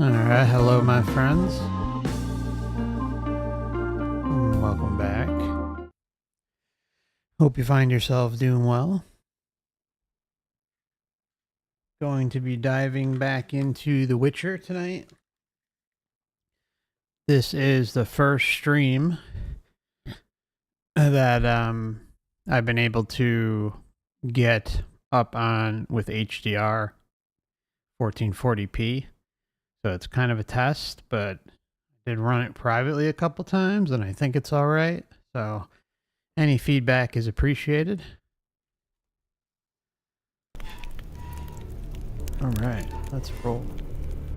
Alright, hello my friends. Welcome back. Hope you find yourself doing well. Going to be diving back into The Witcher tonight. This is the first stream that I've been able to get up on with HDR 1440p. So it's kind of a test, but I did run it privately a couple times and I think it's all right. So any feedback is appreciated. All right, let's roll.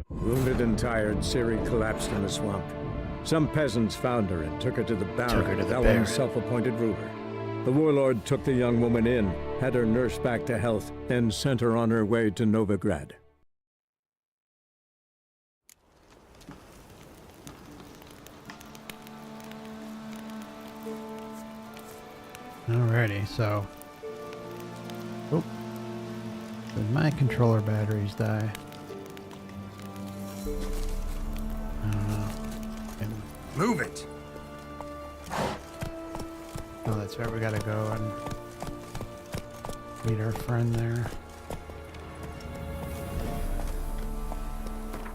Wounded and tired, Ciri collapsed in the swamp. Some peasants found her and took her to the Baron, Ellen's self-appointed ruler. The warlord took the young woman in, had her nursed back to health, then sent her on her way to Novigrad. Alrighty, so... Oh. Did my controller batteries die? I don't know. Move it! Oh, that's right, we gotta go and meet our friend there.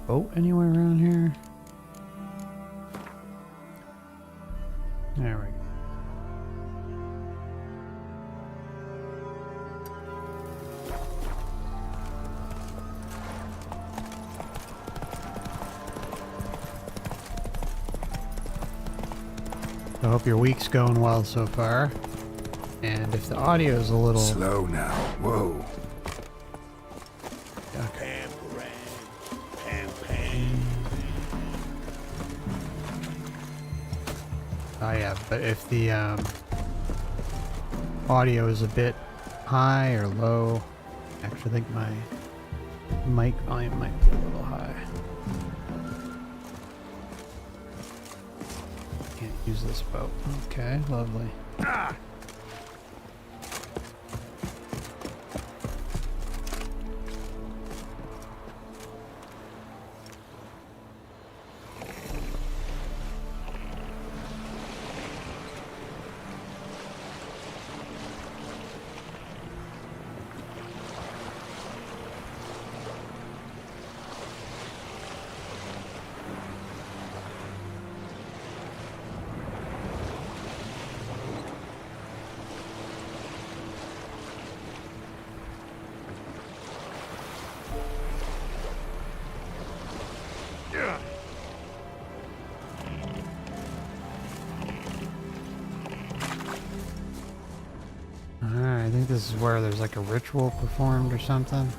Boat anywhere around here? There we go. I hope your week's going well so far. And if the audio is a little... Slow now. Whoa. Okay. Oh yeah, but if the audio is a bit high or low, I actually think my mic volume might be a little high. Can't use this boat. Okay, lovely. Ah! Alright, I think this is where there's like a ritual performed or something.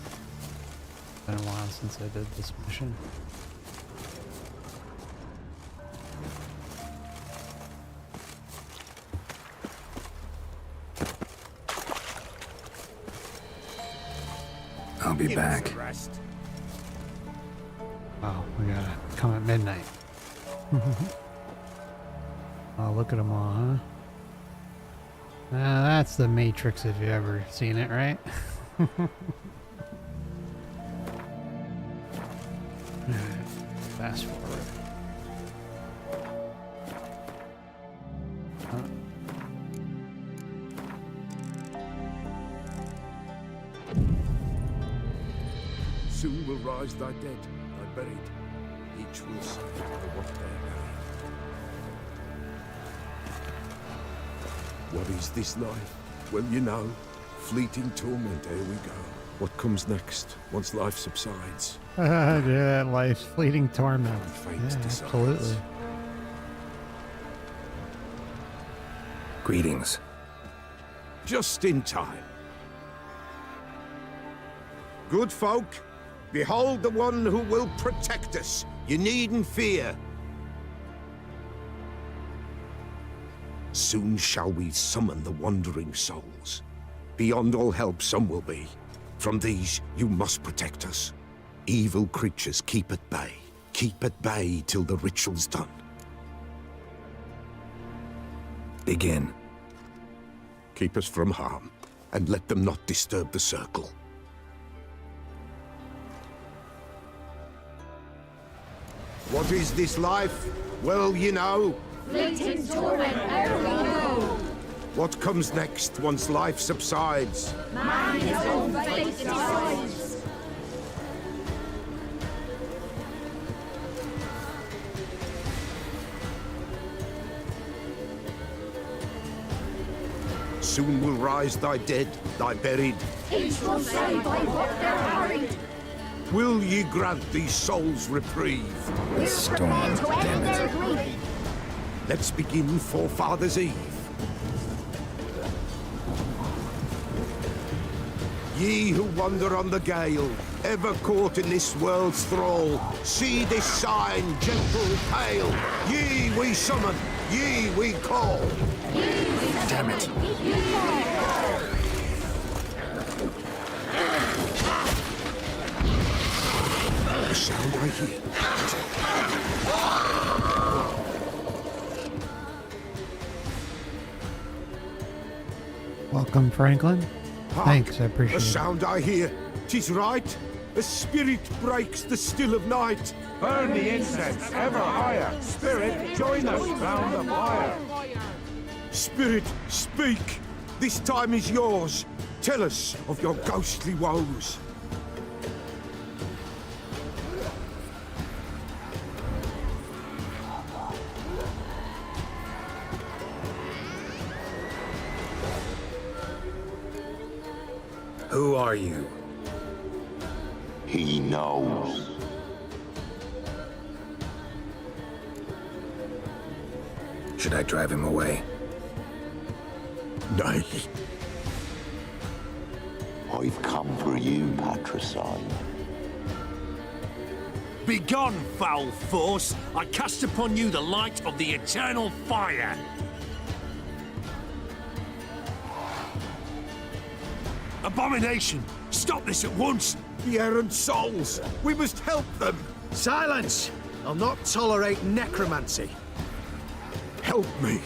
It's been a while since I did this mission. I'll be back. Oh, we gotta come at midnight. Oh, look at them all, huh? That's the Matrix if you've ever seen it, right? Alright, fast forward. Soon will rise thy dead, thy buried. Each will say what they buried. What is this life? Well, you know, fleeting torment, here we go. What comes next, once life subsides? Yeah, life's fleeting torment. Fate Yeah, decides. absolutely. Greetings. Just in time. Good folk, behold the one who will protect us. You needn't fear. Soon shall we summon the wandering souls. Beyond all help some will be. From these you must protect us. Evil creatures keep at bay. Keep at bay till the ritual's done. Begin. Keep us from harm, and let them not disturb the circle. What is this life? Well, you know. Fleeting torment, ere we go. What comes next once life subsides? Man his own fate decides. Soon will rise thy dead, thy buried. Each will say by what they're harried. Will ye grant these souls reprieve? We're prepared to end their grief. Let's begin Forefathers' Eve. Ye who wander on the gale, ever caught in this world's thrall, see this sign, gentle, pale. Ye we summon, ye we call. Damn it. The sound I hear. Welcome, Franklin. Thanks, I appreciate The it. sound I hear. 'Tis right. A spirit breaks the still of night. Burn the incense ever higher. Spirit, join us round the fire. Spirit, speak. This time is yours. Tell us of your ghostly woes. Who are you? He knows. Should I drive him away? Nay. I've come for you, patricide. Begone, foul force! I cast upon you the light of the eternal fire! Abomination! Stop this at once! The errant souls. We must help them. Silence! I'll not tolerate necromancy. Help me.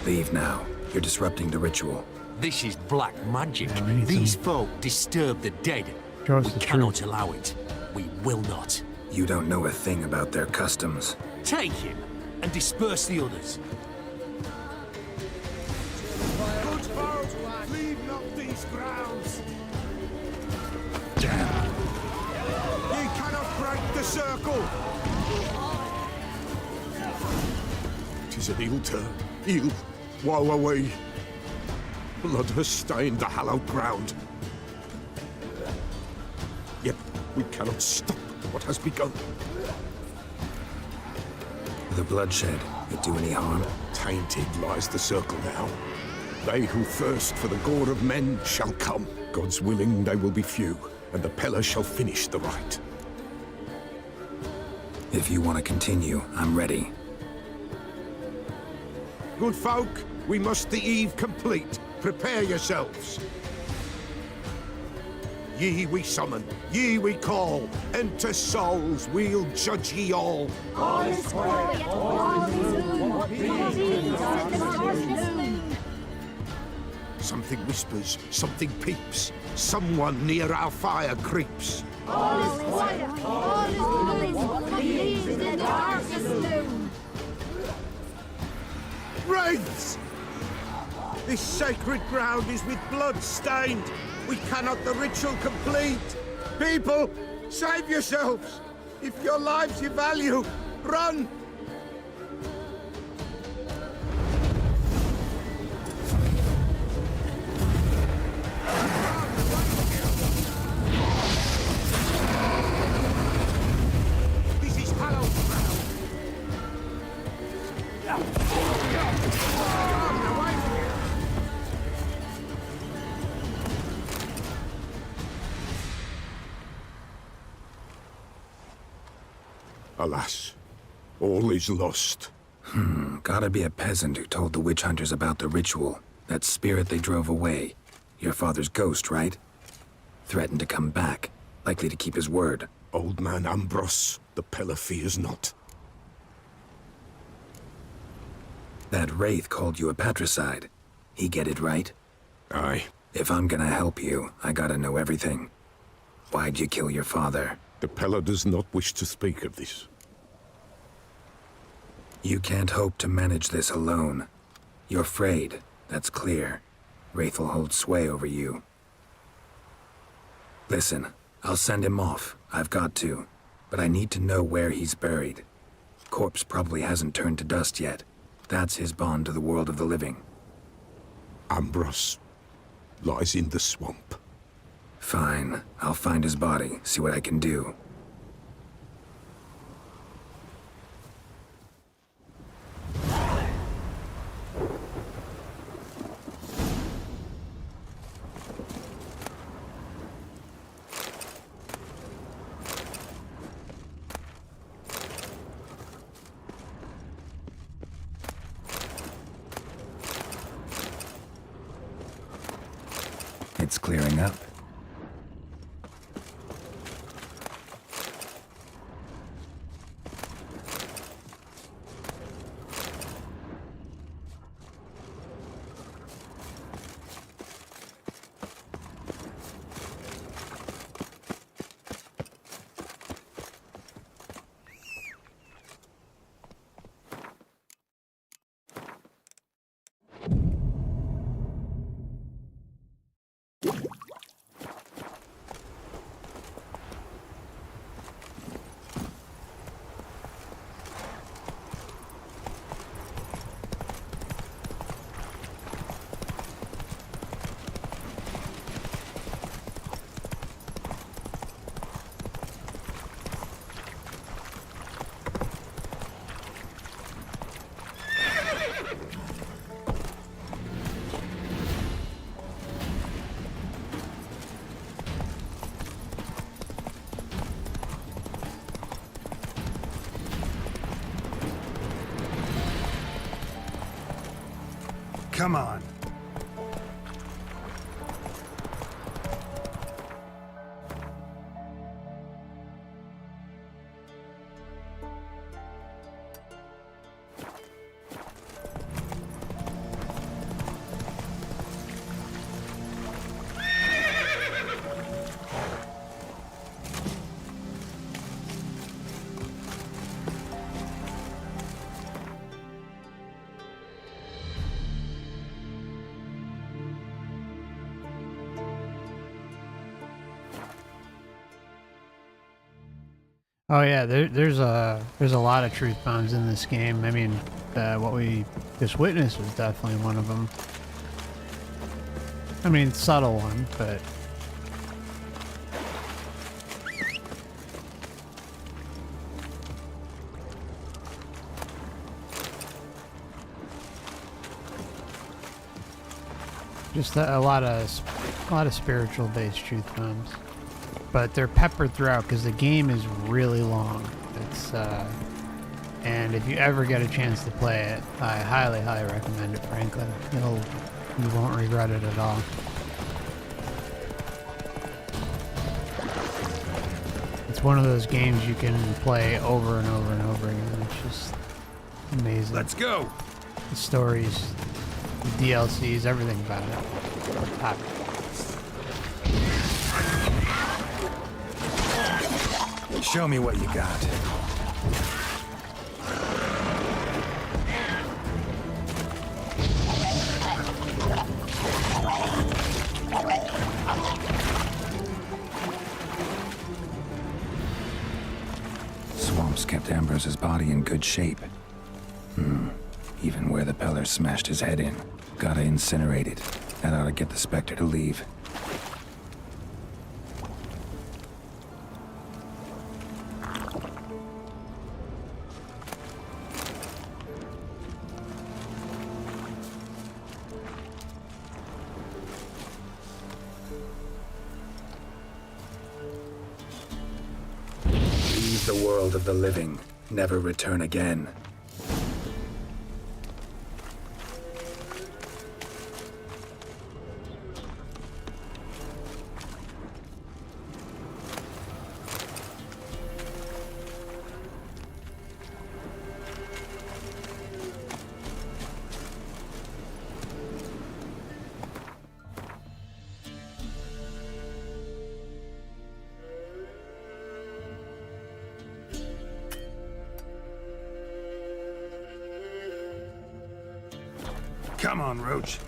Leave now. You're disrupting the ritual. This is black magic. Yeah, we need These some- folk disturb the dead. Show us We the cannot truth. allow it. We will not. You don't know a thing about their customs. Take him and disperse the others. Good folk, leave not these grounds. Damn. Ye cannot break the circle. 'Tis an ill turn. Ill. Woe away. Blood has stained the hallowed ground. Yet we cannot stop what has begun. The bloodshed, it do any harm? Tainted lies the circle now. They who thirst for the gore of men shall come. God's willing, they will be few, and the Peller shall finish the rite. If you want to continue, I'm ready. Good folk, we must the eve complete. Prepare yourselves. Ye we summon, ye we call. Enter souls, we'll judge ye all. All is quiet, all is gloom. What beings in the darkness loom? Something whispers, something peeps. Someone near our fire creeps. All is quiet, all is gloom. What beings in the darkness loom? Wraiths! This sacred ground is with blood stained. We cannot the ritual complete. People, save yourselves. If your lives you value, run! This is hallowed ground. Alas, all is lost. Gotta be a peasant who told the witch hunters about the ritual. That spirit they drove away. Your father's ghost, right? Threatened to come back. Likely to keep his word. Old man Ambros, the Peller fears not. That wraith called you a patricide. He get it right? Aye, If I'm gonna help you, I gotta know everything. Why'd you kill your father? The Pella does not wish to speak of this. You can't hope to manage this alone. You're afraid, that's clear. Wraith will hold sway over you. Listen, I'll send him off. I've got to. But I need to know where he's buried. Corpse probably hasn't turned to dust yet. That's his bond to the world of the living. Ambros lies in the swamp. Fine. I'll find his body, see what I can do. It's clearing up. Come on. Oh yeah, there's a lot of truth bombs in this game. I mean, what we just witnessed was definitely one of them. I mean, subtle one, but just a lot of spiritual based truth bombs. But they're peppered throughout because the game is really long. It's and if you ever get a chance to play it, I highly recommend it. Frankly, you won't regret it at all. It's one of those games you can play over and over and over again. It's just amazing. Let's go. The stories, the DLCs, everything about it. Top. Show me what you got. Swamps kept Ambrose's body in good shape. Even where the Peller smashed his head in. Gotta incinerate it. That ought to get the Spectre to leave. Leave the world of the living. Never return again. Come on, Roach.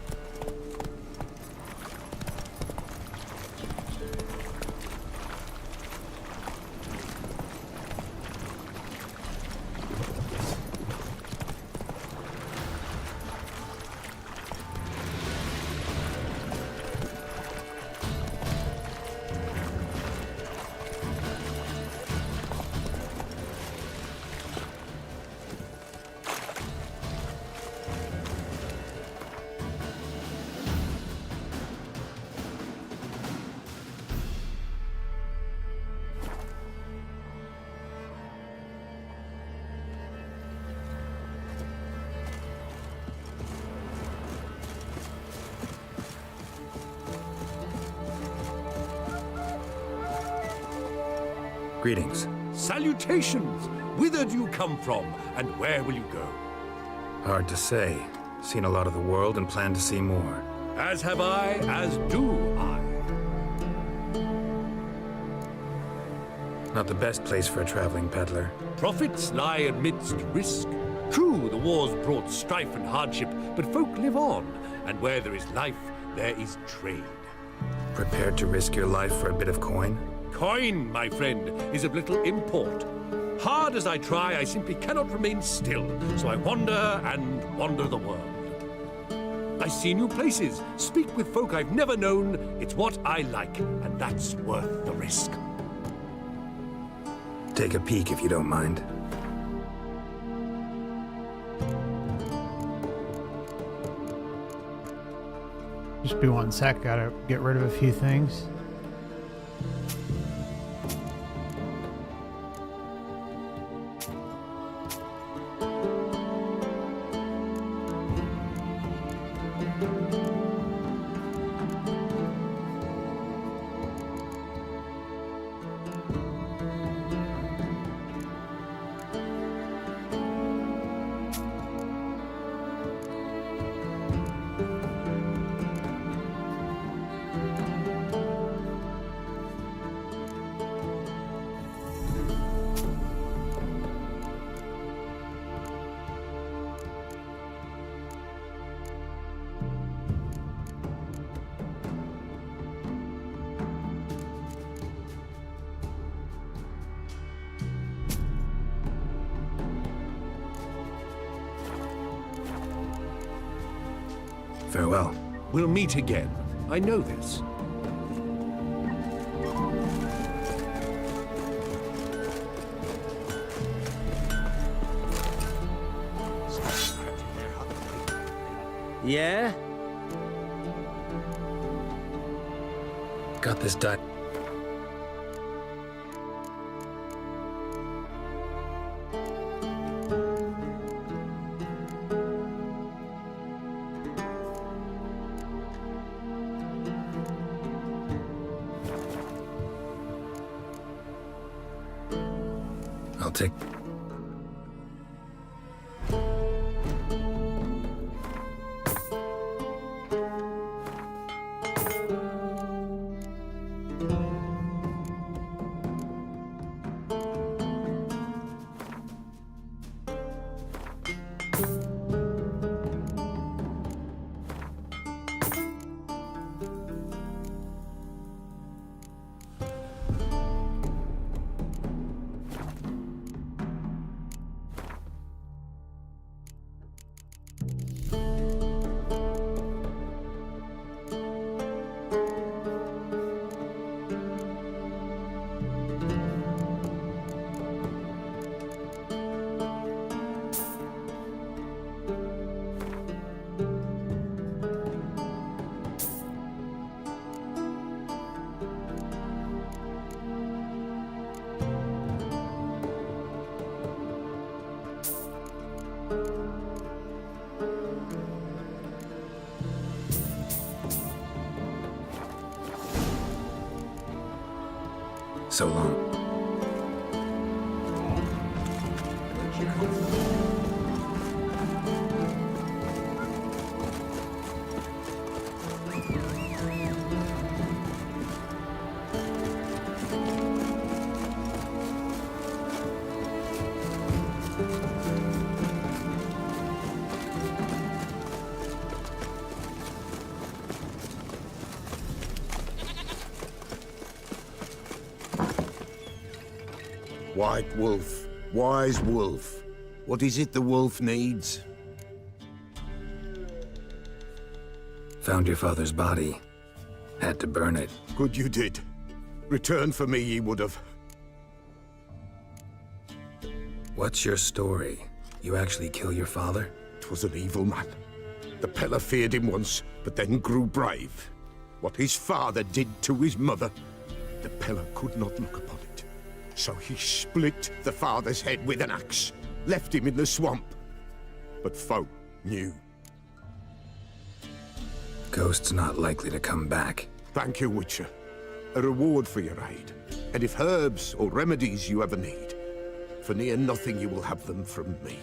Greetings. Salutations! Whither do you come from, and where will you go? Hard to say. Seen a lot of the world and plan to see more. As have I, as do I. Not the best place for a traveling peddler. Profits lie amidst risk. True, the wars brought strife and hardship, but folk live on, and where there is life, there is trade. Prepared to risk your life for a bit of coin? Coin, my friend, is of little import. Hard as I try, I simply cannot remain still, so I wander and wander the world. I see new places, speak with folk I've never known. It's what I like, and that's worth the risk. Take a peek if you don't mind. Just be 1 sec, gotta get rid of a few things. Farewell. We'll meet again. I know this. Yeah? Got this done. I'll take... So long. White wolf, wise wolf. What is it the wolf needs? Found your father's body. Had to burn it. Good you did. Return for me ye would have. What's your story? You actually kill your father? 'Twas an evil man. The Peller feared him once, but then grew brave. What his father did to his mother, the Peller could not look upon it. So he split the father's head with an axe, left him in the swamp. But folk knew. Ghost's not likely to come back. Thank you, Witcher. A reward for your aid. And if herbs or remedies you ever need, for near nothing you will have them from me.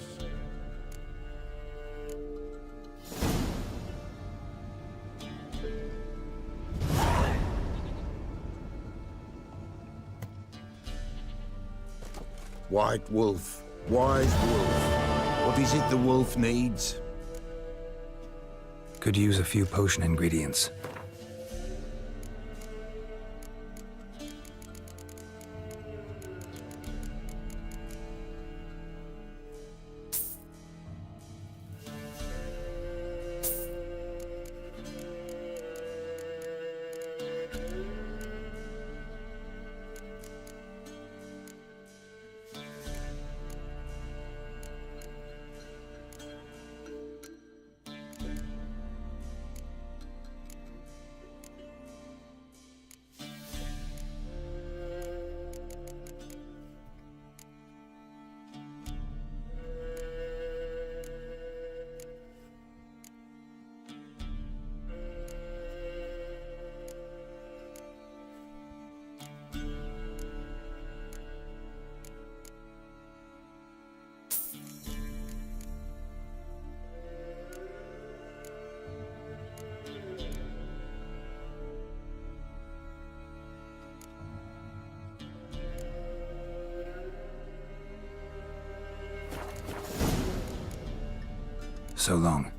White wolf, wise wolf. What is it the wolf needs? Could use a few potion ingredients. So long.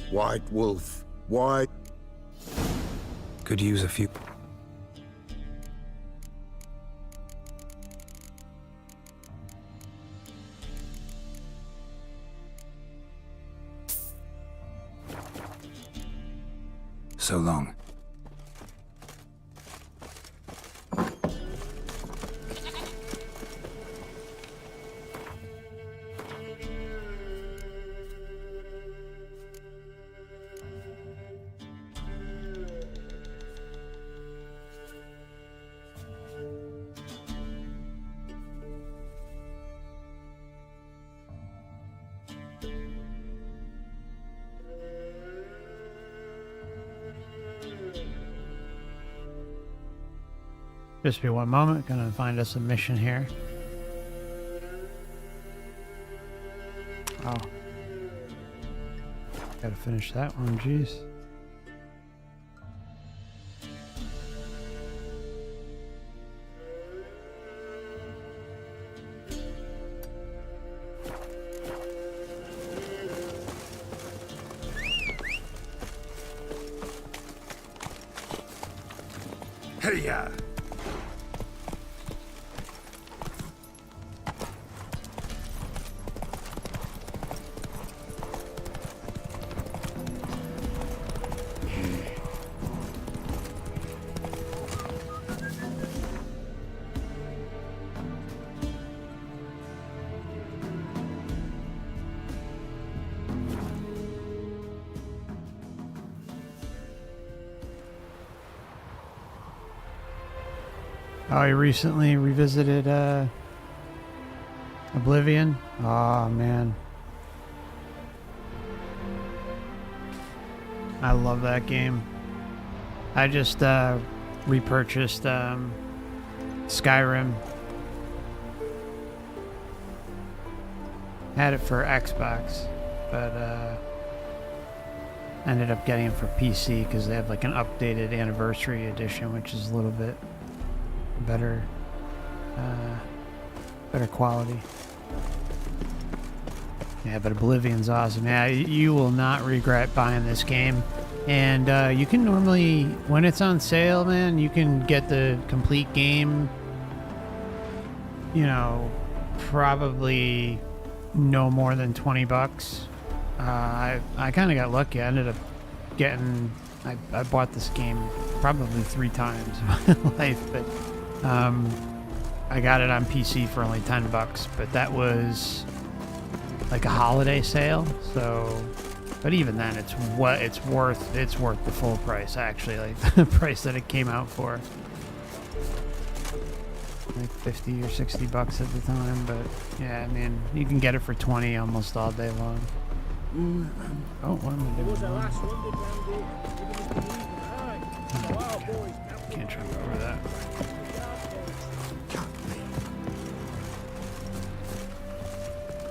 White wolf, white... Could use a few... So long. Just be one moment, gonna find us a mission here. Oh. Gotta finish that one, jeez. Hey-ya! Oh, he recently revisited Oblivion. Oh man, I love that game. I just repurchased Skyrim. Had it for Xbox, but ended up getting it for PC because they have like an updated anniversary edition, which is a little bit better quality. Yeah, but Oblivion's awesome. Yeah, you will not regret buying this game. And you can normally, when it's on sale, man, you can get the complete game, you know, probably no more than $20. I kind of got lucky. I ended up getting, I bought this game probably 3 times in my life, but I got it on PC for only $10, but that was like a holiday sale, so, but even then it's worth the full price, actually, like the price that it came out for. Like 50 or 60 bucks at the time, but yeah, I mean, you can get it for 20 almost all day long. Oh, what am I doing? Can't jump over that.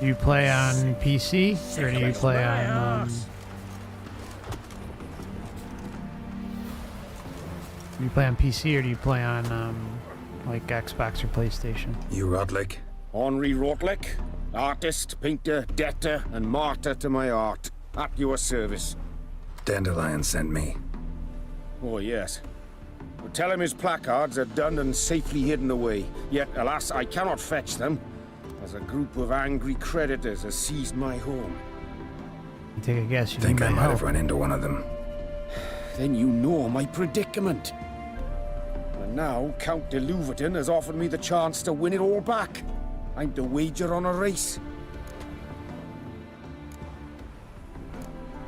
Do you play on PC or do you play on? Do you play on PC or do you play on like Xbox or PlayStation? You Rodlick? Henri Rotlick, artist, painter, debtor, and martyr to my art. At your service. Dandelion sent me. Oh, yes. Well, tell him his placards are done and safely hidden away. Yet, alas, I cannot fetch them, as a group of angry creditors has seized my home. Take a guess. You think I might have run into one of them. Then you know my predicament. And now, Count de Louverton has offered me the chance to win it all back. I'm to wager on a race.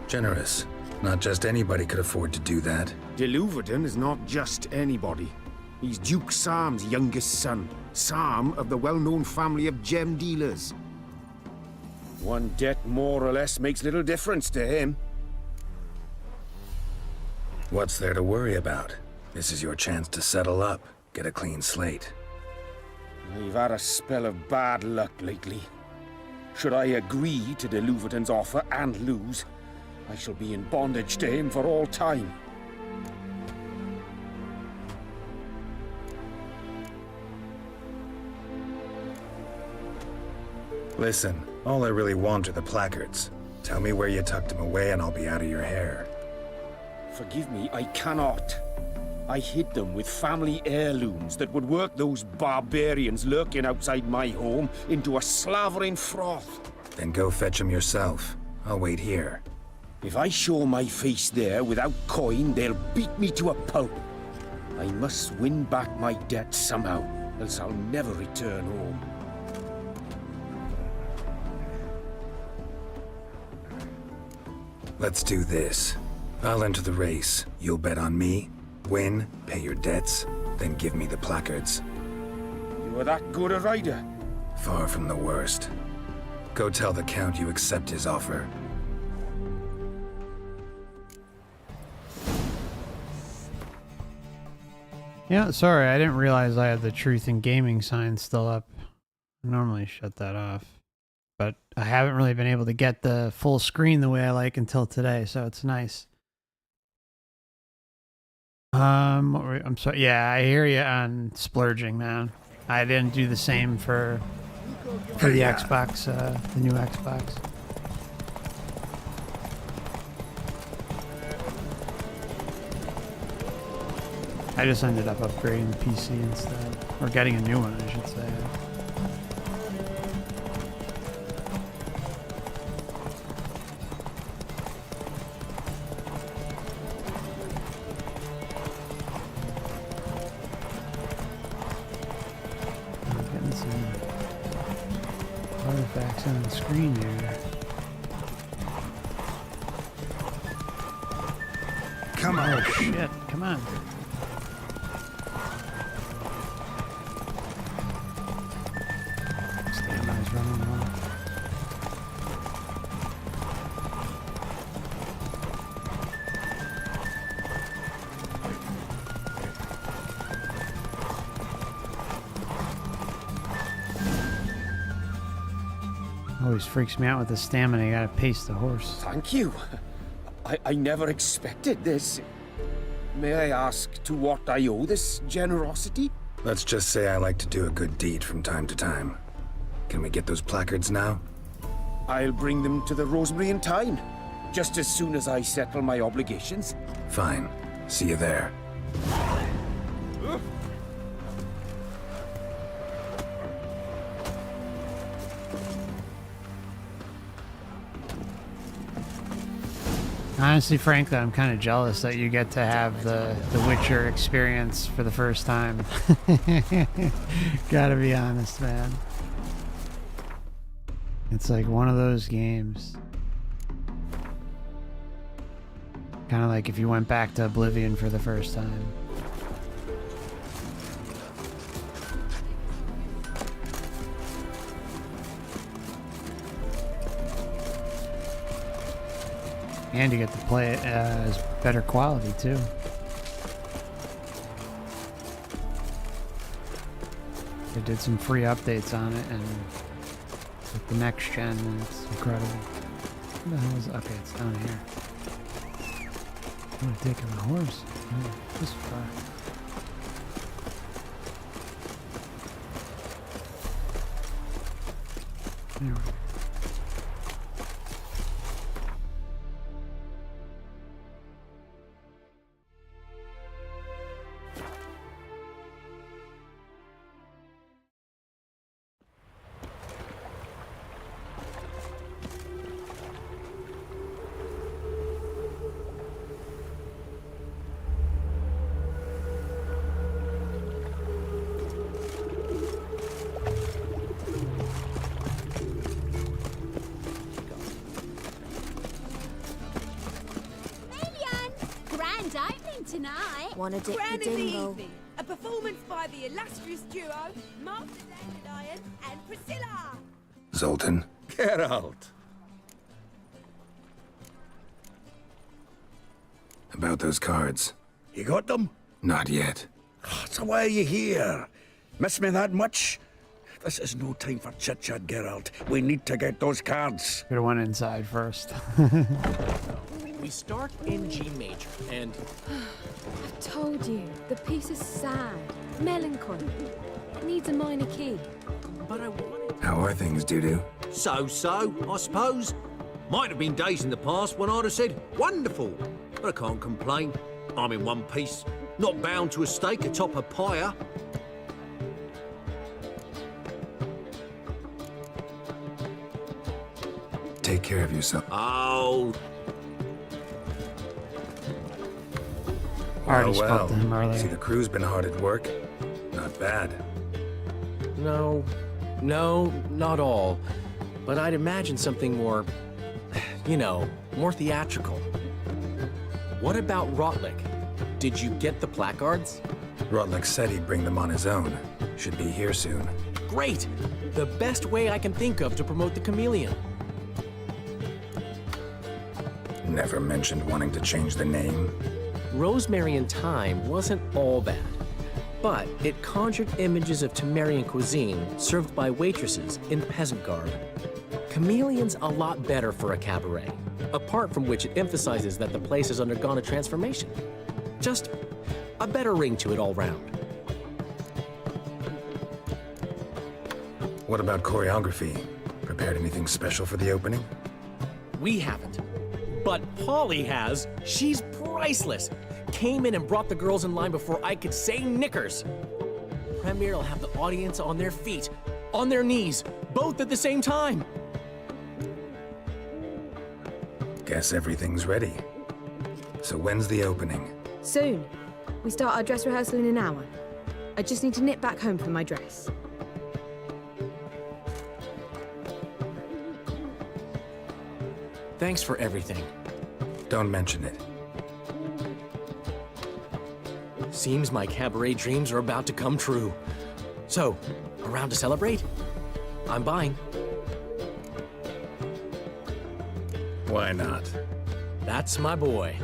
Generous. Not just anybody could afford to do that. De Louverton is not just anybody. He's Duke Sam's youngest son. Sam of the well-known family of gem dealers. One debt more or less makes little difference to him. What's there to worry about? This is your chance to settle up, get a clean slate. I've had a spell of bad luck lately. Should I agree to de Louverton's offer and lose, I shall be in bondage to him for all time. Listen, all I really want are the placards. Tell me where you tucked them away and I'll be out of your hair. Forgive me, I cannot. I hid them with family heirlooms that would work those barbarians lurking outside my home into a slavering froth. Then go fetch them yourself. I'll wait here. If I show my face there without coin, they'll beat me to a pulp. I must win back my debt somehow, else I'll never return home. Let's do this. I'll enter the race. You'll bet on me, win, pay your debts, then give me the placards. You are that good a rider? Far from the worst. Go tell the Count you accept his offer. Yeah, sorry, I didn't realize I had the Truth in Gaming sign still up. I normally shut that off. But I haven't really been able to get the full screen the way I like until today, so it's nice. I'm sorry. Yeah, I hear you on splurging, man. I didn't do the same for the Xbox, the new Xbox. I just ended up upgrading the PC instead, or getting a new one, I should say. Artifacts on the screen here. Come on. Oh shit, come on. Stamina's running low. Always freaks me out with the stamina. You gotta pace the horse. Thank you. I never expected this. May I ask to what I owe this generosity? Let's just say I like to do a good deed from time to time. Can we get those placards now? I'll bring them to the Rosemary in time, just as soon as I settle my obligations. Fine. See you there. Honestly, frankly, I'm kind of jealous that you get to have the Witcher experience for the first time. Gotta be honest, man. It's like one of those games. Kind of like if you went back to Oblivion for the first time. And you get to play it as better quality too. They did some free updates on it, and with the next gen, and it's incredible. What the hell is it? Okay, it's down here. I'm gonna take a horse. Oh, this far. There we go. Wanna dip Grand the in the dingle? evening, a performance by the illustrious duo, Mark the Dandelion and Priscilla. Zoltan? Geralt! About those cards. You got them? Not yet. So why are you here? Miss me that much? This is no time for chit-chat, Geralt. We need to get those cards. Could have went inside first. We start in G major, and... I've told you, the piece is sad, melancholy. It needs a minor key. But I wanted... How are things, Dudu? So-so, I suppose. Might have been days in the past when I'd have said, wonderful. But I can't complain. I'm in one piece, not bound to a stake atop a pyre. Take care of yourself. Oh... Already spoke to him earlier. See, the crew's been hard at work. Not bad. No, not all. But I'd imagine something more, you know, more theatrical. What about Rotlick? Did you get the placards? Rotlick said he'd bring them on his own. Should be here soon. Great! The best way I can think of to promote the chameleon. Never mentioned wanting to change the name. Rosemary in Time wasn't all bad, but it conjured images of Temerian cuisine served by waitresses in peasant garb. Chameleon's a lot better for a cabaret, apart from which it emphasizes that the place has undergone a transformation. Just a better ring to it all round. What about choreography? Prepared anything special for the opening? We haven't. But Polly has. She's priceless. Came in and brought the girls in line before I could say knickers. Premiere will have the audience on their feet, on their knees, both at the same time. Guess everything's ready. So when's the opening? Soon. We start our dress rehearsal in an hour. I just need to nip back home for my dress. Thanks for everything. Don't mention it. Seems my cabaret dreams are about to come true. So, around to celebrate? I'm buying. Why not? That's my boy.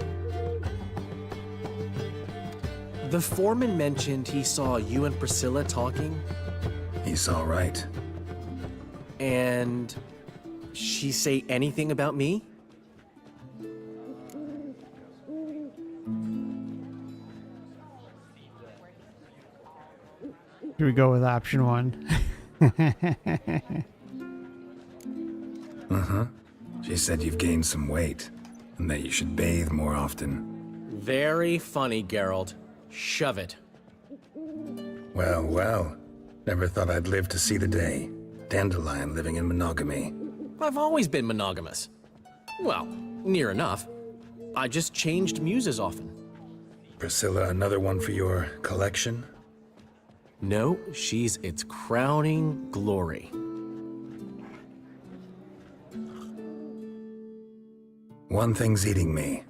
The foreman mentioned he saw you and Priscilla talking. He's all right. And she say anything about me? Should we go with option one? Uh-huh. She said you've gained some weight, and that you should bathe more often. Very funny, Geralt. Shove it. Well, well. Never thought I'd live to see the day. Dandelion living in monogamy. I've always been monogamous. Well, near enough. I just changed muses often. Priscilla, another one for your collection? No, she's its crowning glory. One thing's eating me.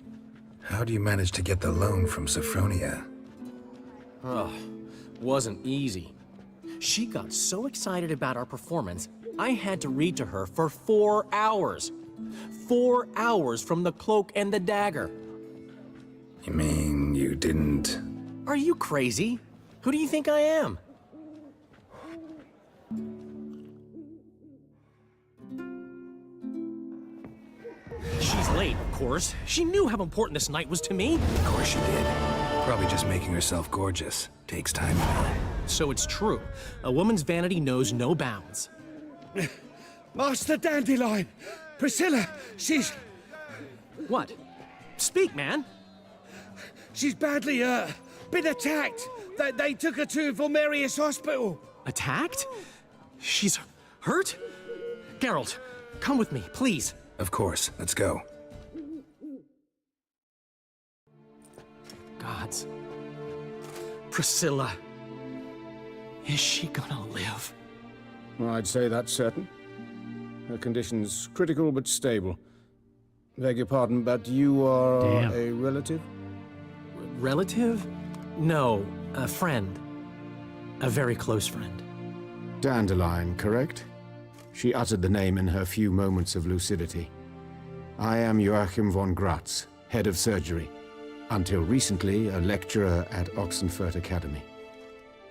How do you manage to get the loan from Sophronia? Oh, wasn't easy. She got so excited about our performance, I had to read to her for 4 hours. 4 hours from the Cloak and the Dagger. You mean you didn't... Are you crazy? Who do you think I am? She's late, of course. She knew how important this night was to me. Of course she did. Probably just making herself gorgeous. Takes time, you know. So it's true. A woman's vanity knows no bounds. Master Dandelion! Priscilla, she's... What? Speak, man! She's badly, been attacked. They took her to Vulmerius Hospital. Attacked? She's hurt? Geralt, come with me, please. Of course. Let's go. Gods. Priscilla. Is she gonna live? I'd say that's certain. Her condition's critical but stable. Beg your pardon, but you are a relative? Relative? No, a friend. A very close friend. Dandelion, correct? She uttered the name in her few moments of lucidity. I am Joachim von Gratz, head of surgery. Until recently, a lecturer at Oxenfurt Academy.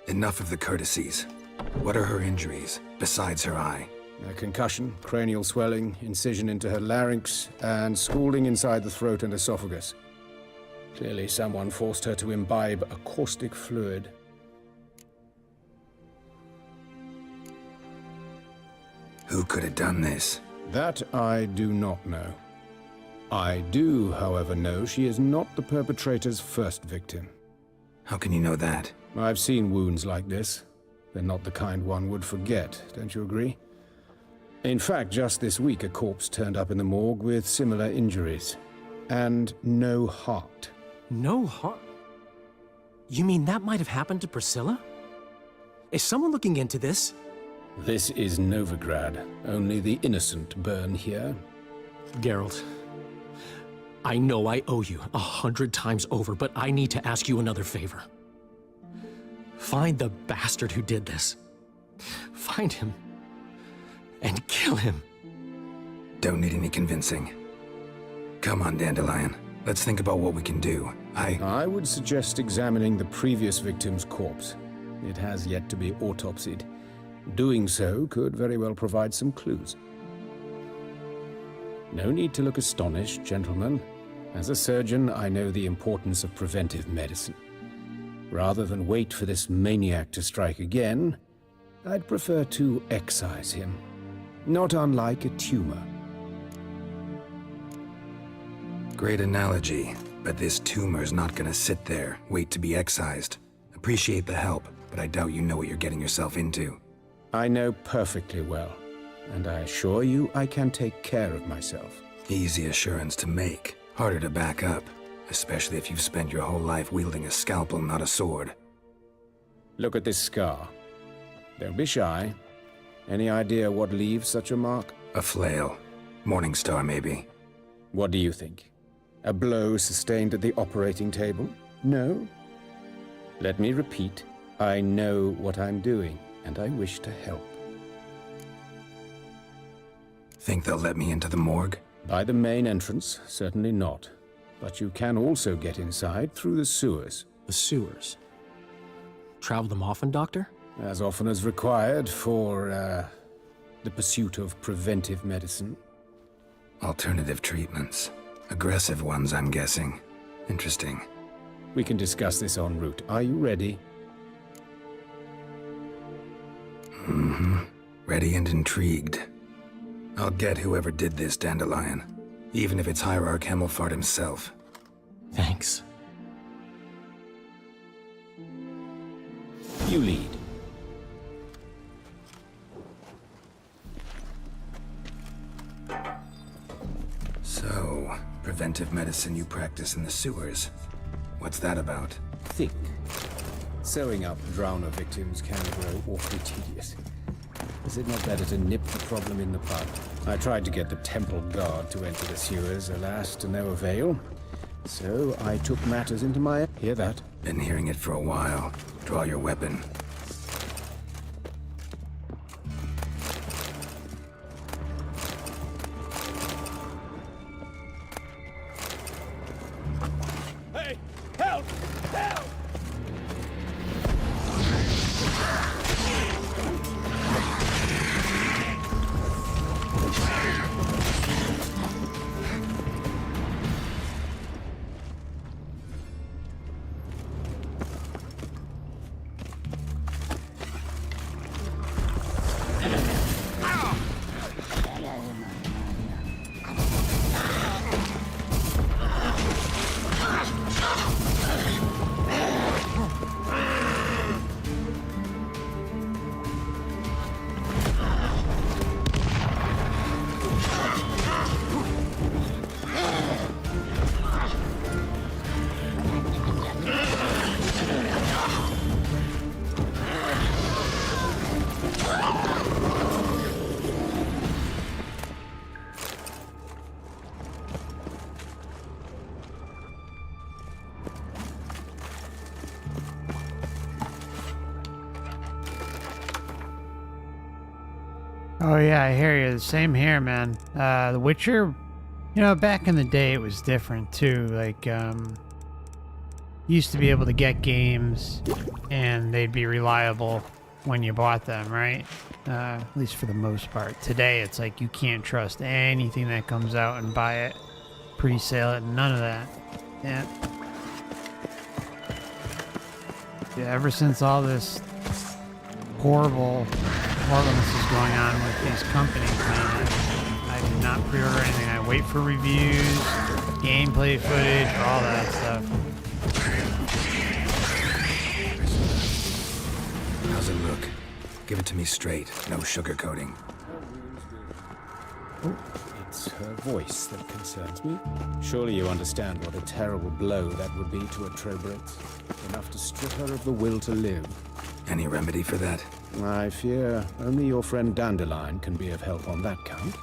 Enough of the courtesies. What are her injuries, besides her eye? A concussion, cranial swelling, incision into her larynx, and scalding inside the throat and esophagus. Clearly someone forced her to imbibe a caustic fluid. Who could have done this? That I do not know. I do, however, know she is not the perpetrator's first victim. How can you know that? I've seen wounds like this. They're not the kind one would forget, don't you agree? In fact, just this week a corpse turned up in the morgue with similar injuries. And no heart. No heart? You mean that might have happened to Priscilla? Is someone looking into this? This is Novigrad. Only the innocent burn here. Geralt, I know I owe you 100 times over, but I need to ask you another favor. Find the bastard who did this. Find him. And kill him. Don't need any convincing. Come on, Dandelion. Let's think about what we can do. I would suggest examining the previous victim's corpse. It has yet to be autopsied. Doing so could very well provide some clues. No need to look astonished, gentlemen. As a surgeon, I know the importance of preventive medicine. Rather than wait for this maniac to strike again, I'd prefer to excise him. Not unlike a tumor. Great analogy, but this tumor's not gonna sit there, wait to be excised. Appreciate the help, but I doubt you know what you're getting yourself into. I know perfectly well, and I assure you I can take care of myself. Easy assurance to make, harder to back up, especially if you've spent your whole life wielding a scalpel, not a sword. Look at this scar. Don't be shy. Any idea what leaves such a mark? A flail. Morningstar, maybe. What do you think? A blow sustained at the operating table? No? Let me repeat. I know what I'm doing, and I wish to help. Think they'll let me into the morgue? By the main entrance, certainly not. But you can also get inside through the sewers. The sewers? Travel them often, Doctor? As often as required for, the pursuit of preventive medicine. Alternative treatments. Aggressive ones, I'm guessing. Interesting. We can discuss this en route. Are you ready? Mm-hmm. Ready and intrigued. I'll get whoever did this, Dandelion. Even if it's Hierarch Hemmelfart himself. Thanks. You lead. So, preventive medicine you practice in the sewers. What's that about? Think. Sewing up drowner victims can grow awfully tedious. Is it not better to nip the problem in the bud? I tried to get the temple guard to enter the sewers, alas, to no avail. So I took matters into my... Hear that? Been hearing it for a while. Draw your weapon. Hey! Help! Help! Oh yeah, I hear you. Same here, man. The Witcher, you know, back in the day it was different too. Like, you used to be able to get games and they'd be reliable when you bought them, right? At least for the most part. Today it's like you can't trust anything that comes out and buy it, pre-sale it, none of that. Yeah. Yeah, ever since all this horribleness is going on with these companies, man. I do not pre-order anything. I wait for reviews, gameplay footage, all that stuff. How's it look? Give it to me straight, no sugarcoating. Oh, it's her voice that concerns me. Surely you understand what a terrible blow that would be to a Trobrex. Enough to strip her of the will to live. Any remedy for that? I fear only your friend Dandelion can be of help on that count.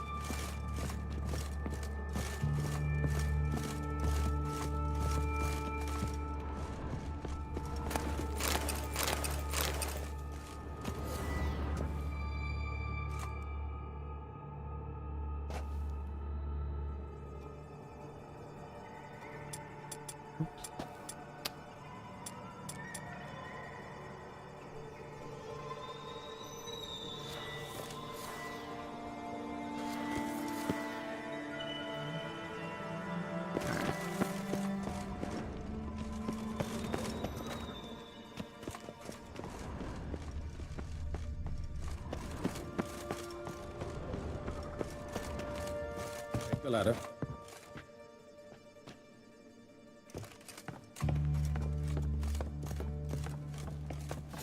The ladder.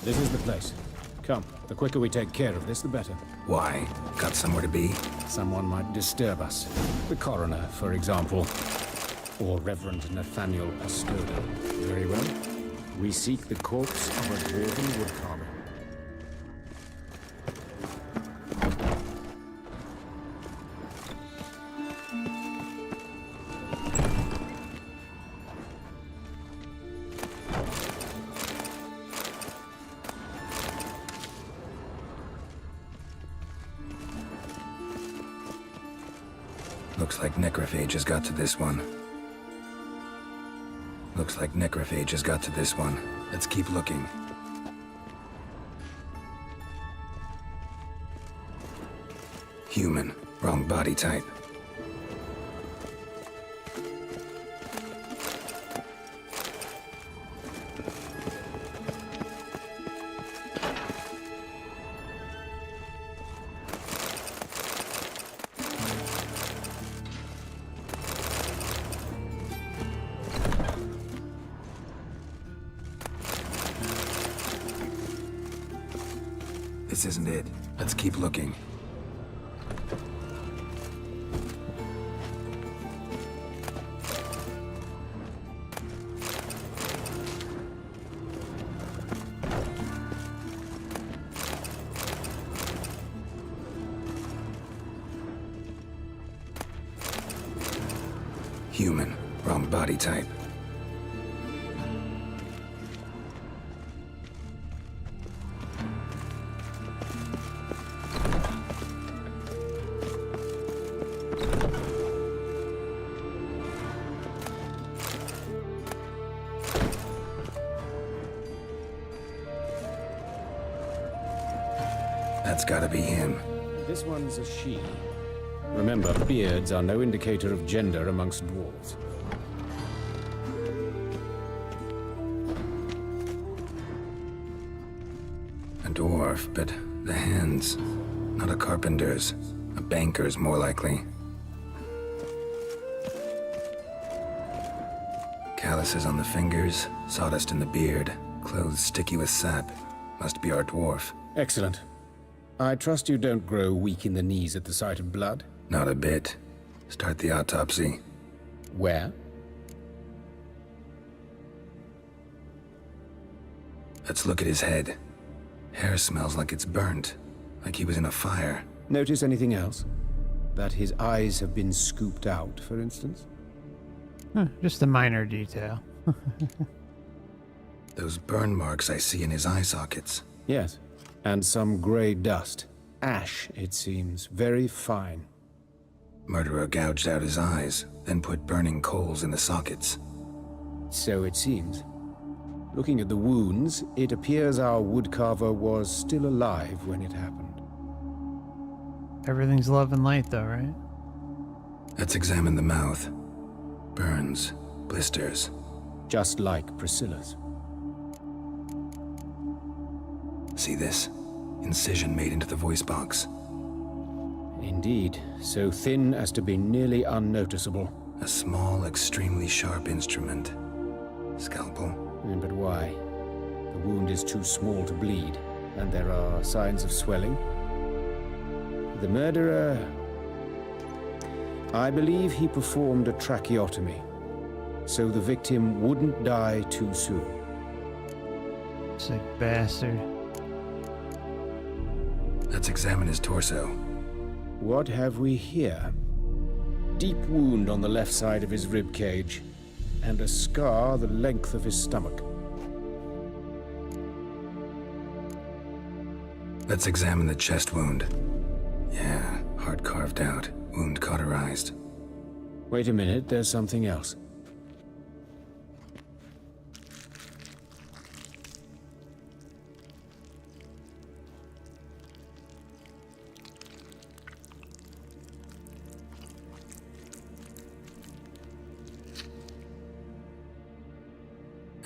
This is the place. Come, the quicker we take care of this, the better. Why? Got somewhere to be? Someone might disturb us. The coroner, for example. Or Reverend Nathaniel Pastodo. Very well. We seek the corpse of a dwarven woodcarver. Looks like necrophage has got to this one. Looks like necrophage has got to this one. Let's keep looking. Human. Wrong body type. This isn't it. Let's keep looking. Human. Wrong body type. That's gotta be him. This one's a she. Remember, beards are no indicator of gender amongst dwarves. A dwarf, but the hands. Not a carpenter's. A banker's, more likely. Calluses on the fingers, sawdust in the beard, clothes sticky with sap. Must be our dwarf. Excellent. I trust you don't grow weak in the knees at the sight of blood? Not a bit. Start the autopsy. Where? Let's look at his head. Hair smells like it's burnt, like he was in a fire. Notice anything else? That his eyes have been scooped out, for instance? Just a minor detail. Those burn marks I see in his eye sockets. Yes. And some grey dust. Ash, it seems. Very fine. Murderer gouged out his eyes, then put burning coals in the sockets. So it seems. Looking at the wounds, it appears our woodcarver was still alive when it happened. Everything's love and light, though, right? Let's examine the mouth. Burns, blisters. Just like Priscilla's. See this? Incision made into the voice box. Indeed, so thin as to be nearly unnoticeable. A small, extremely sharp instrument. Scalpel. But why? The wound is too small to bleed, and there are signs of swelling. The murderer... I believe he performed a tracheotomy, so the victim wouldn't die too soon. Sick bastard. Let's examine his torso. What have we here? Deep wound on the left side of his rib cage, and a scar the length of his stomach. Let's examine the chest wound. Yeah, heart carved out, wound cauterized. Wait a minute, there's something else.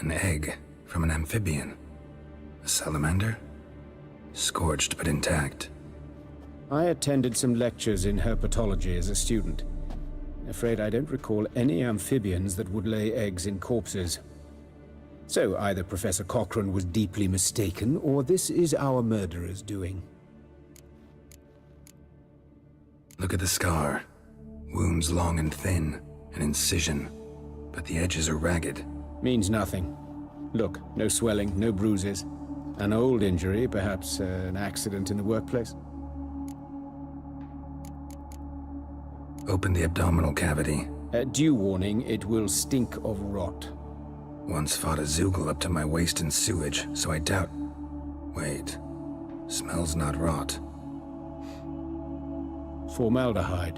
An egg from an amphibian. A salamander? Scorched but intact. I attended some lectures in herpetology as a student. Afraid I don't recall any amphibians that would lay eggs in corpses. So either Professor Cochrane was deeply mistaken, or this is our murderer's doing. Look at the scar. Wounds long and thin, an incision, but the edges are ragged. Means nothing. Look, no swelling, no bruises. An old injury, perhaps an accident in the workplace. Open the abdominal cavity. Due warning, it will stink of rot. Once fought a Zoogle up to my waist in sewage, so I doubt... Wait. Smells not rot. Formaldehyde.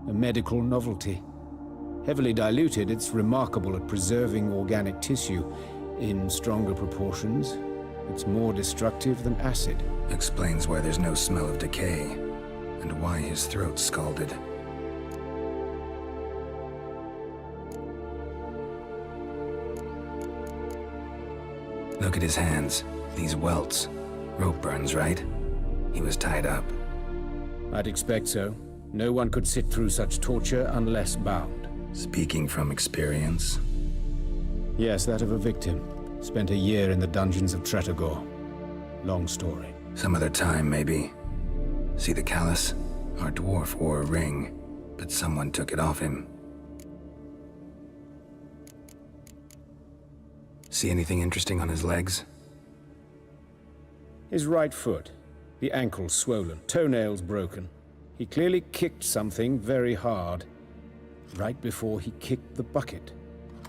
A medical novelty. Heavily diluted, it's remarkable at preserving organic tissue. In stronger proportions, it's more destructive than acid. Explains why there's no smell of decay, and why his throat's scalded. Look at his hands. These welts. Rope burns, right? He was tied up. I'd expect so. No one could sit through such torture unless bound. Speaking from experience? Yes, that of a victim. Spent a year in the dungeons of Tretogor. Long story. Some other time, maybe. See the callus? Our dwarf wore a ring, but someone took it off him. See anything interesting on his legs? His right foot. The ankle swollen, toenails broken. He clearly kicked something very hard. Right before he kicked the bucket.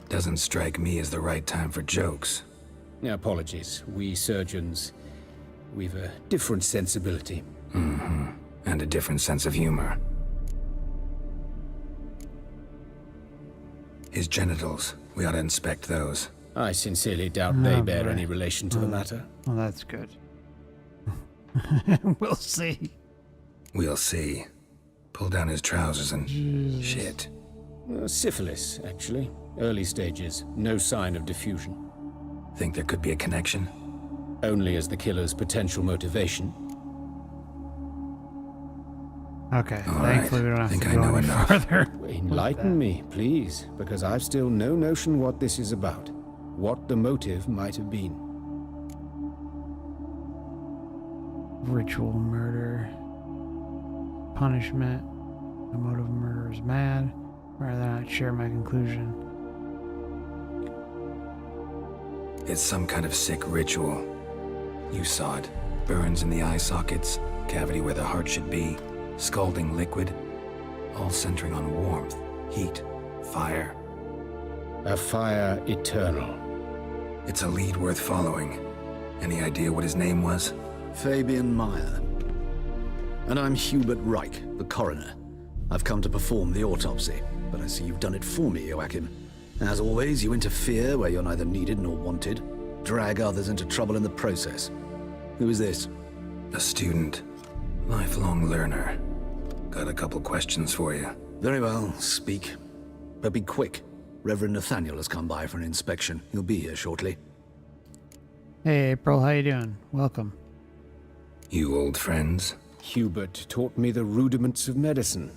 Doesn't strike me as the right time for jokes. Apologies. We surgeons, we've a different sensibility. Mm-hmm. And a different sense of humor. His genitals. We ought to inspect those. I sincerely doubt they bear any relation to the matter. Well, that's good. We'll see. We'll see. Pull down his trousers and... shit. Syphilis, actually. Early stages. No sign of diffusion. Think there could be a connection? Only as the killer's potential motivation. Okay, all thankfully right. we don't have to go any further. Enlighten me, please, because I've still no notion what this is about. What the motive might have been. Ritual murder. Punishment. The motive of murder is mad. Rather than not share my conclusion. It's some kind of sick ritual. You saw it. Burns in the eye sockets, cavity where the heart should be, scalding liquid, all centering on warmth, heat, fire. A fire eternal. It's a lead worth following. Any idea what his name was? Fabian Meyer. And I'm Hubert Reich, the coroner. I've come to perform the autopsy, but I see you've done it for me, Joachim. As always, you interfere where you're neither needed nor wanted, drag others into trouble in the process. Who is this? A student. Lifelong learner. Got a couple questions for you. Very well, speak. But be quick. Reverend Nathaniel has come by for an inspection. He'll be here shortly. Hey, April, how you doing? Welcome. You old friends? Hubert taught me the rudiments of medicine.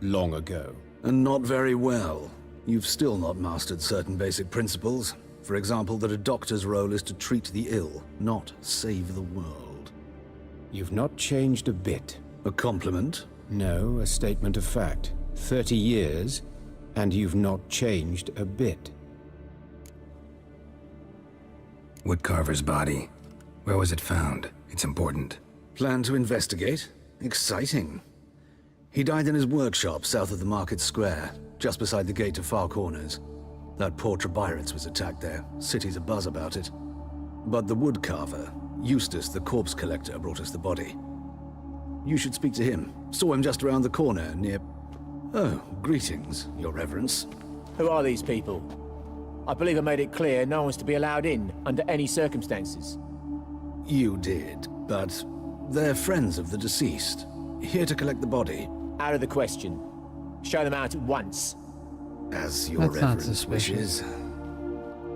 Long ago. And not very well. You've still not mastered certain basic principles. For example, that a doctor's role is to treat the ill, not save the world. You've not changed a bit. A compliment? No, a statement of fact. 30 years, and you've not changed a bit. Woodcarver's body. Where was it found? It's important. Plan to investigate? Exciting. He died in his workshop south of the Market Square, just beside the gate to Far Corners. That poor Trebirets was attacked there. City's abuzz about it. But the woodcarver, Eustace the corpse collector, brought us the body. You should speak to him. Saw him just around the corner near... Oh, greetings, Your Reverence. Who are these people? I believe I made it clear no one's to be allowed in under any circumstances. You did, but they're friends of the deceased. Here to collect the body. Out of the question. Show them out at once. As Your Reverence wishes.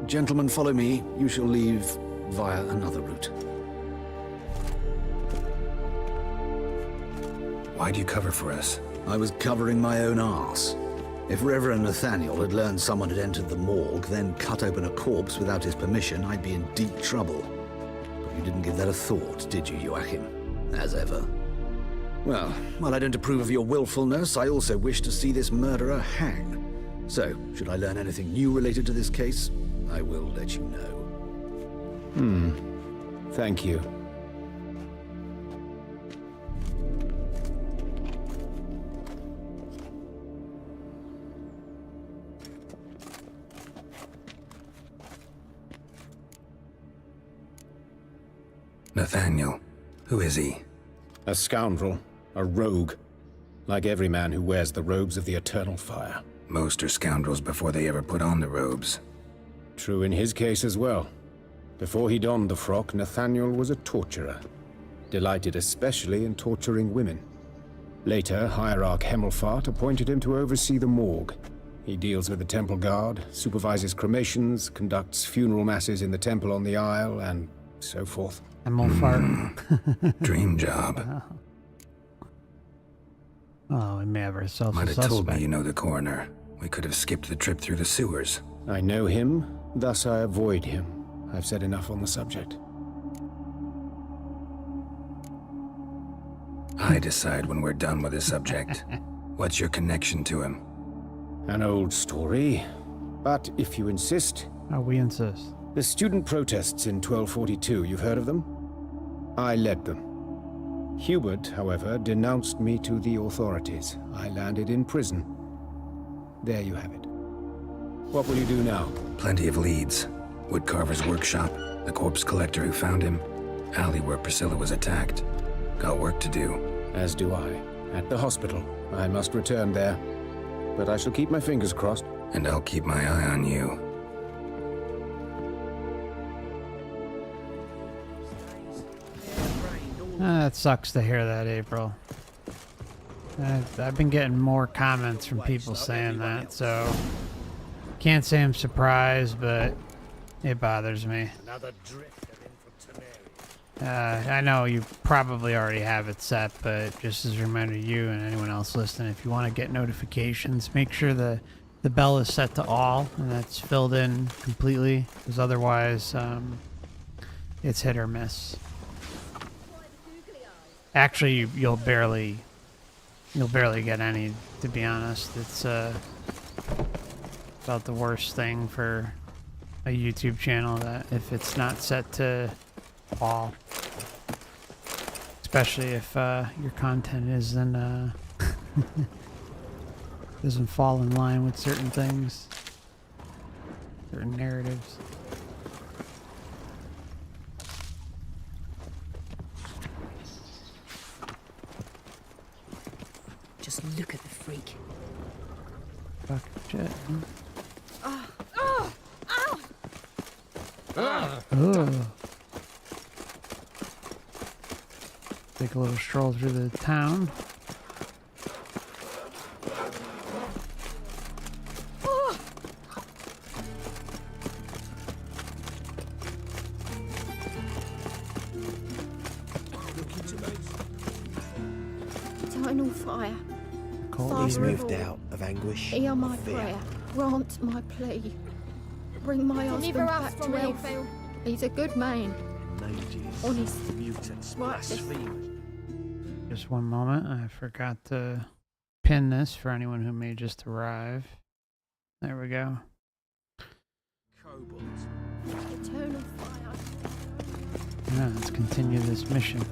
Gentlemen, follow me. You shall leave via another route. Why'd you cover for us? I was covering my own arse. If Reverend Nathaniel had learned someone had entered the morgue, then cut open a corpse without his permission, I'd be in deep trouble. But you didn't give that a thought, did you, Joachim? As ever. Well, while I don't approve of your willfulness, I also wish to see this murderer hang. So, should I learn anything new related to this case, I will let you know. Thank you. Nathaniel. Who is he? A scoundrel. A rogue. Like every man who wears the robes of the Eternal Fire. Most are scoundrels before they ever put on the robes. True in his case as well. Before he donned the frock, Nathaniel was a torturer. Delighted especially in torturing women. Later, Hierarch Hemmelfart appointed him to oversee the morgue. He deals with the temple guard, supervises cremations, conducts funeral masses in the temple on the Isle, and so forth. Hemmelfart. Dream job. Oh, we may have ourselves Might a have told suspect. me you know the coroner. We could have skipped the trip through the sewers. I know him, thus I avoid him. I've said enough on the subject. I decide when we're done with this subject. What's your connection to him? An old story. But if you insist... Oh, we insist. The student protests in 1242, you've heard of them? I led them. Hubert, however, denounced me to the authorities. I landed in prison. There you have it. What will you do now? Plenty of leads. Woodcarver's workshop, the corpse collector who found him, alley where Priscilla was attacked. Got work to do. As do I. At the hospital. I must return there. But I shall keep my fingers crossed. And I'll keep my eye on you. That sucks to hear that, April. I've been getting more comments from people saying that, so can't say I'm surprised, but it bothers me. I know you probably already have it set, but just as a reminder to you and anyone else listening, if you want to get notifications, make sure the bell is set to all and that's filled in completely, because otherwise it's hit or miss. Actually, you'll barely get any, to be honest. It's about the worst thing for a YouTube channel, that if it's not set to all, especially if your content isn't doesn't fall in line with certain things, certain narratives. Just look at the freak. Fuck shit. Oh. Take a little stroll through the town. Eternal fire. He's moved out of anguish. Hear my prayer. Grant my plea. Bring my husband back to health. He's a good man. Honest. Mutants, blasphemers. Just one moment. I forgot to pin this for anyone who may just arrive. There we go. Eternal fire. Yeah, let's continue this mission.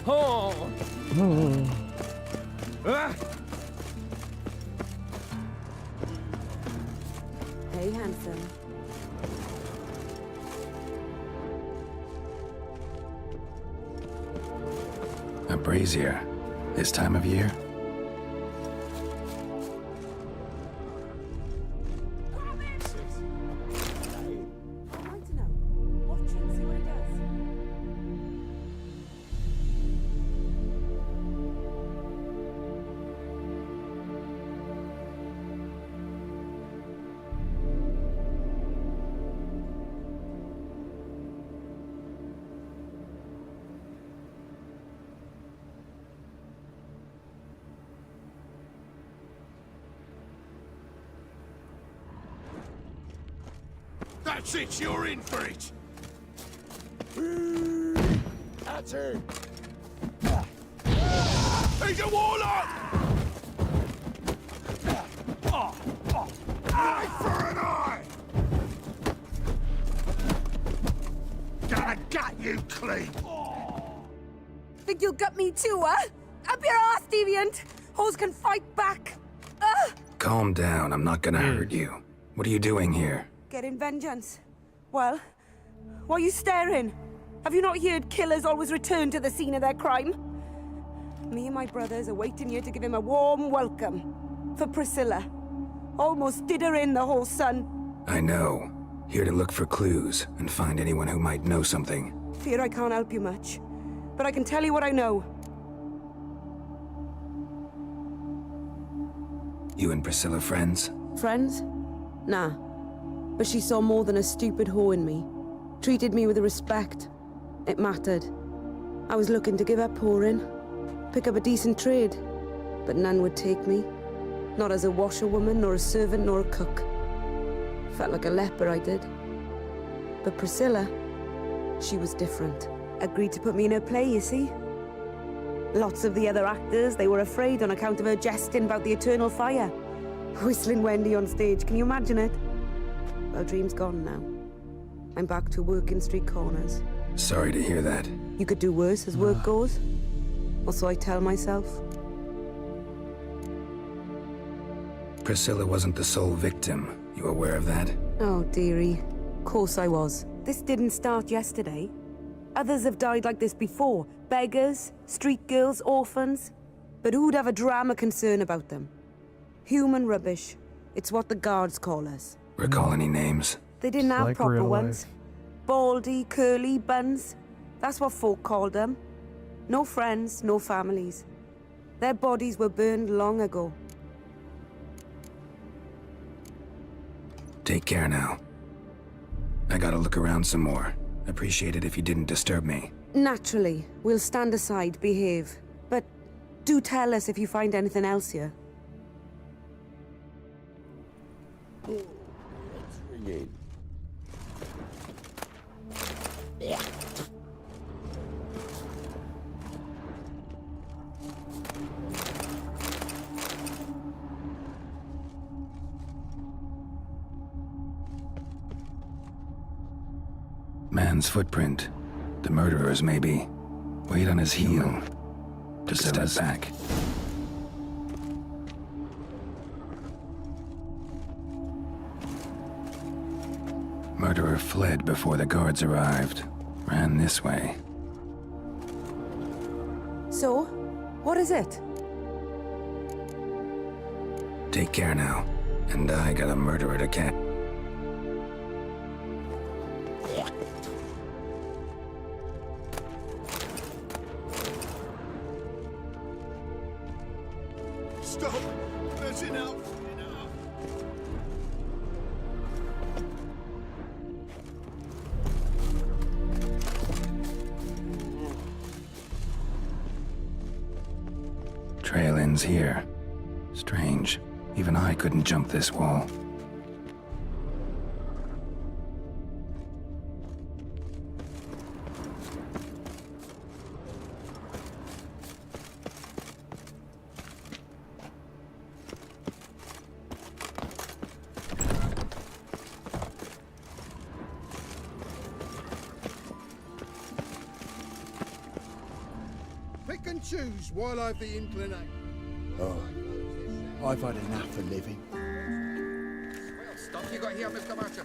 Oh. Hey, handsome. A brazier. This time of year? That's it, you're in for it! That's it! He's a warlock! Eye for an eye! Gonna gut you clean! Think you'll gut me too, huh? Up your ass, deviant! Hoes can fight back! Calm down, I'm not gonna hurt you. What are you doing here? Getting vengeance. Well, why are you staring? Have you not heard killers always return to the scene of their crime? Me and my brothers are waiting here to give him a warm welcome. For Priscilla. Almost did her in, the whole son. I know. Here to look for clues and find anyone who might know something. Fear I can't help you much. But I can tell you what I know. You and Priscilla friends? Friends? Nah. But she saw more than a stupid whore in me. Treated me with respect. It mattered. I was looking to give up whoring. Pick up a decent trade. But none would take me. Not as a washerwoman, nor a servant, nor a cook. Felt like a leper, I did. But Priscilla, She was different. Agreed to put me in her play, you see? Lots of the other actors, they were afraid on account of her jesting about the eternal fire. Whistling Wendy on stage, can you imagine it? Well, dream's gone now. I'm back to working street corners. Sorry to hear that. You could do worse as work goes. Or so I tell myself. Priscilla wasn't the sole victim. You aware of that? Oh, dearie. Course I was. This didn't start yesterday. Others have died like this before. Beggars, street girls, orphans. But who'd have a drama concern about them? Human rubbish. It's what the guards call us. Recall any names? They didn't have like proper real ones. life. Baldy, curly, buns. That's what folk called them. No friends, no families. Their bodies were burned long ago. Take care now. I gotta look around some more. Appreciate it if you didn't disturb me. Naturally, we'll stand aside, behave. But do tell us if you find anything else here. Man's footprint. The murderer's, maybe. Weight on his heel. Just step back. Murderer fled before the guards arrived. Ran this way. So, what is it? Take care now. And I got a murderer to catch. Stop! That's enough! Trail ends here. Strange. Even I couldn't jump this wall. Pick and choose while I've the inclination. Oh, I've had enough of living. Well, stuff you got here, Mr. Marcher.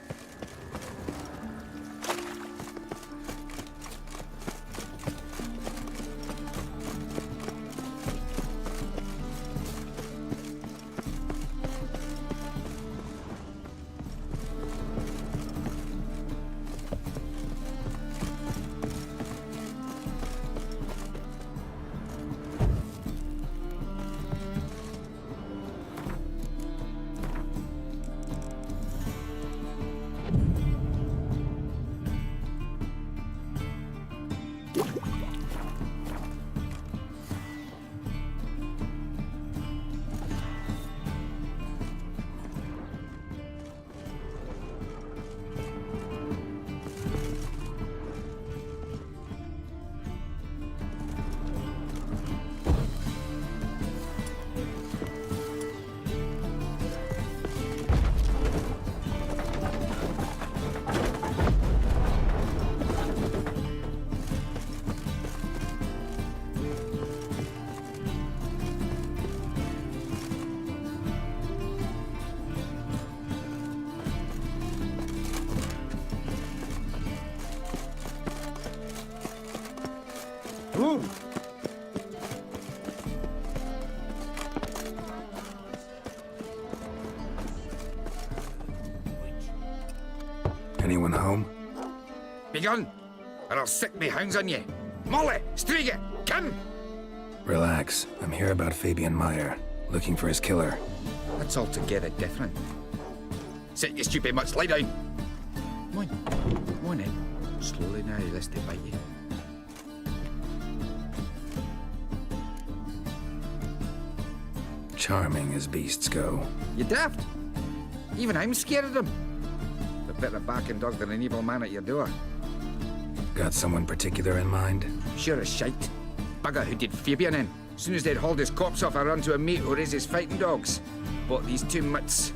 Anyone home? Begone, or I'll sick me hounds on you. Molly, Striga, come! Relax. I'm here about Fabian Meyer, looking for his killer. That's altogether different. Sit you stupid mutts, lie down. Come on in. Slowly now, lest they bite you. Charming as beasts go. You daft? Even I'm scared of them. They're better barking dog than an evil man at your door. got someone particular in mind? Sure as shite. Bugger who did Fabian in. As soon as they'd hauled his corpse off, I run to a mate who raises fighting dogs. Bought these 2 mutts.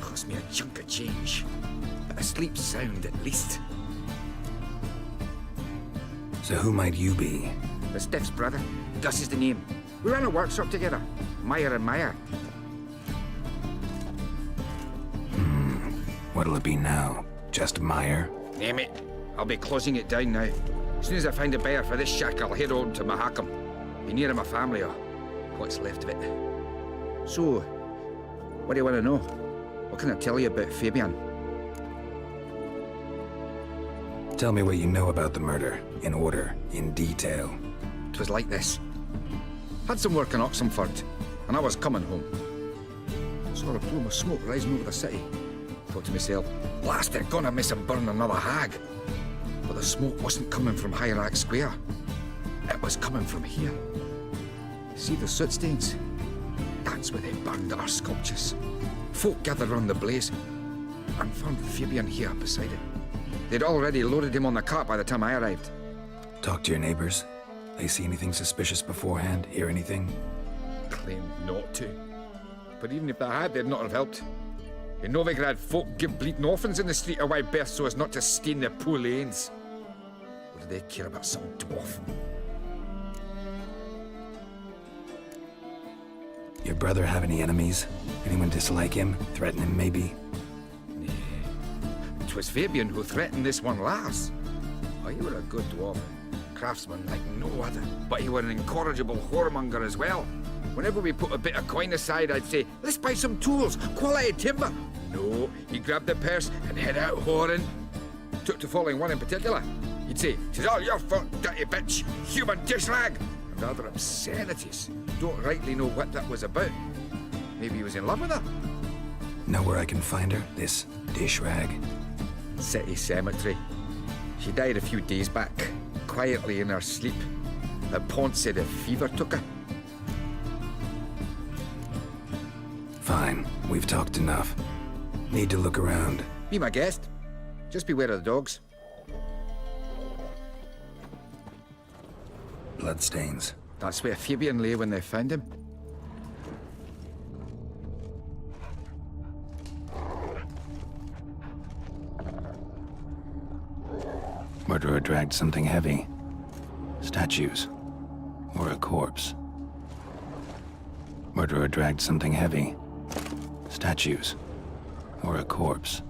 Cost me a chunk of change. But I sleep sound at least. So who might you be? The Steph's brother. Gus is the name. We ran a workshop together. Meyer and Meyer. What'll it be now? Just Meyer? Name it. I'll be closing it down now. As soon as I find a buyer for this shack, I'll head on to Mahakam. Be near my family, or what's left of it. So, what do you want to know? What can I tell you about Fabian? Tell me what you know about the murder, in order, in detail. 'Twas like this. Had some work in Oxenford, and I was coming home. Saw a plume of smoke rising over the city. Thought to myself, blast, they're gonna miss and burn another hag. But the smoke wasn't coming from Hierarch Square. It was coming from here. See the soot stains? That's where they burned our sculptures. Folk gathered round the blaze and found Fabian here beside it. They'd already loaded him on the cart by the time I arrived. Talk to your neighbors. They see anything suspicious beforehand? Hear anything? Claimed not to. But even if they had, they'd not have helped. In Novigrad, folk give bleeding orphans in the street a wide berth so as not to stain their poor lanes. What do they care about some dwarf? Your brother have any enemies? Anyone dislike him? Threaten him, maybe? Nay. 'Twas Fabian who threatened this one last. Oh, you were a good dwarf. Craftsman like no other. But you were an incorrigible whoremonger as well. Whenever we put a bit of coin aside, I'd say, let's buy some tools, quality timber. No, he'd grab the purse and head out whoring. Took to following one in particular. He'd say, "'Tis all your fault, dirty bitch, human dish rag," and other obscenities. Don't rightly know what that was about. Maybe he was in love with her? Know where I can find her? This dish rag? City cemetery. She died a few days back, quietly in her sleep. The Pont said a fever took her. Fine, we've talked enough. Need to look around. Be my guest. Just beware of the dogs. Bloodstains. That's where Fabian lay when they found him. Murderer dragged something heavy. Statues. Or a corpse. Murderer dragged something heavy. Statues. Or a corpse.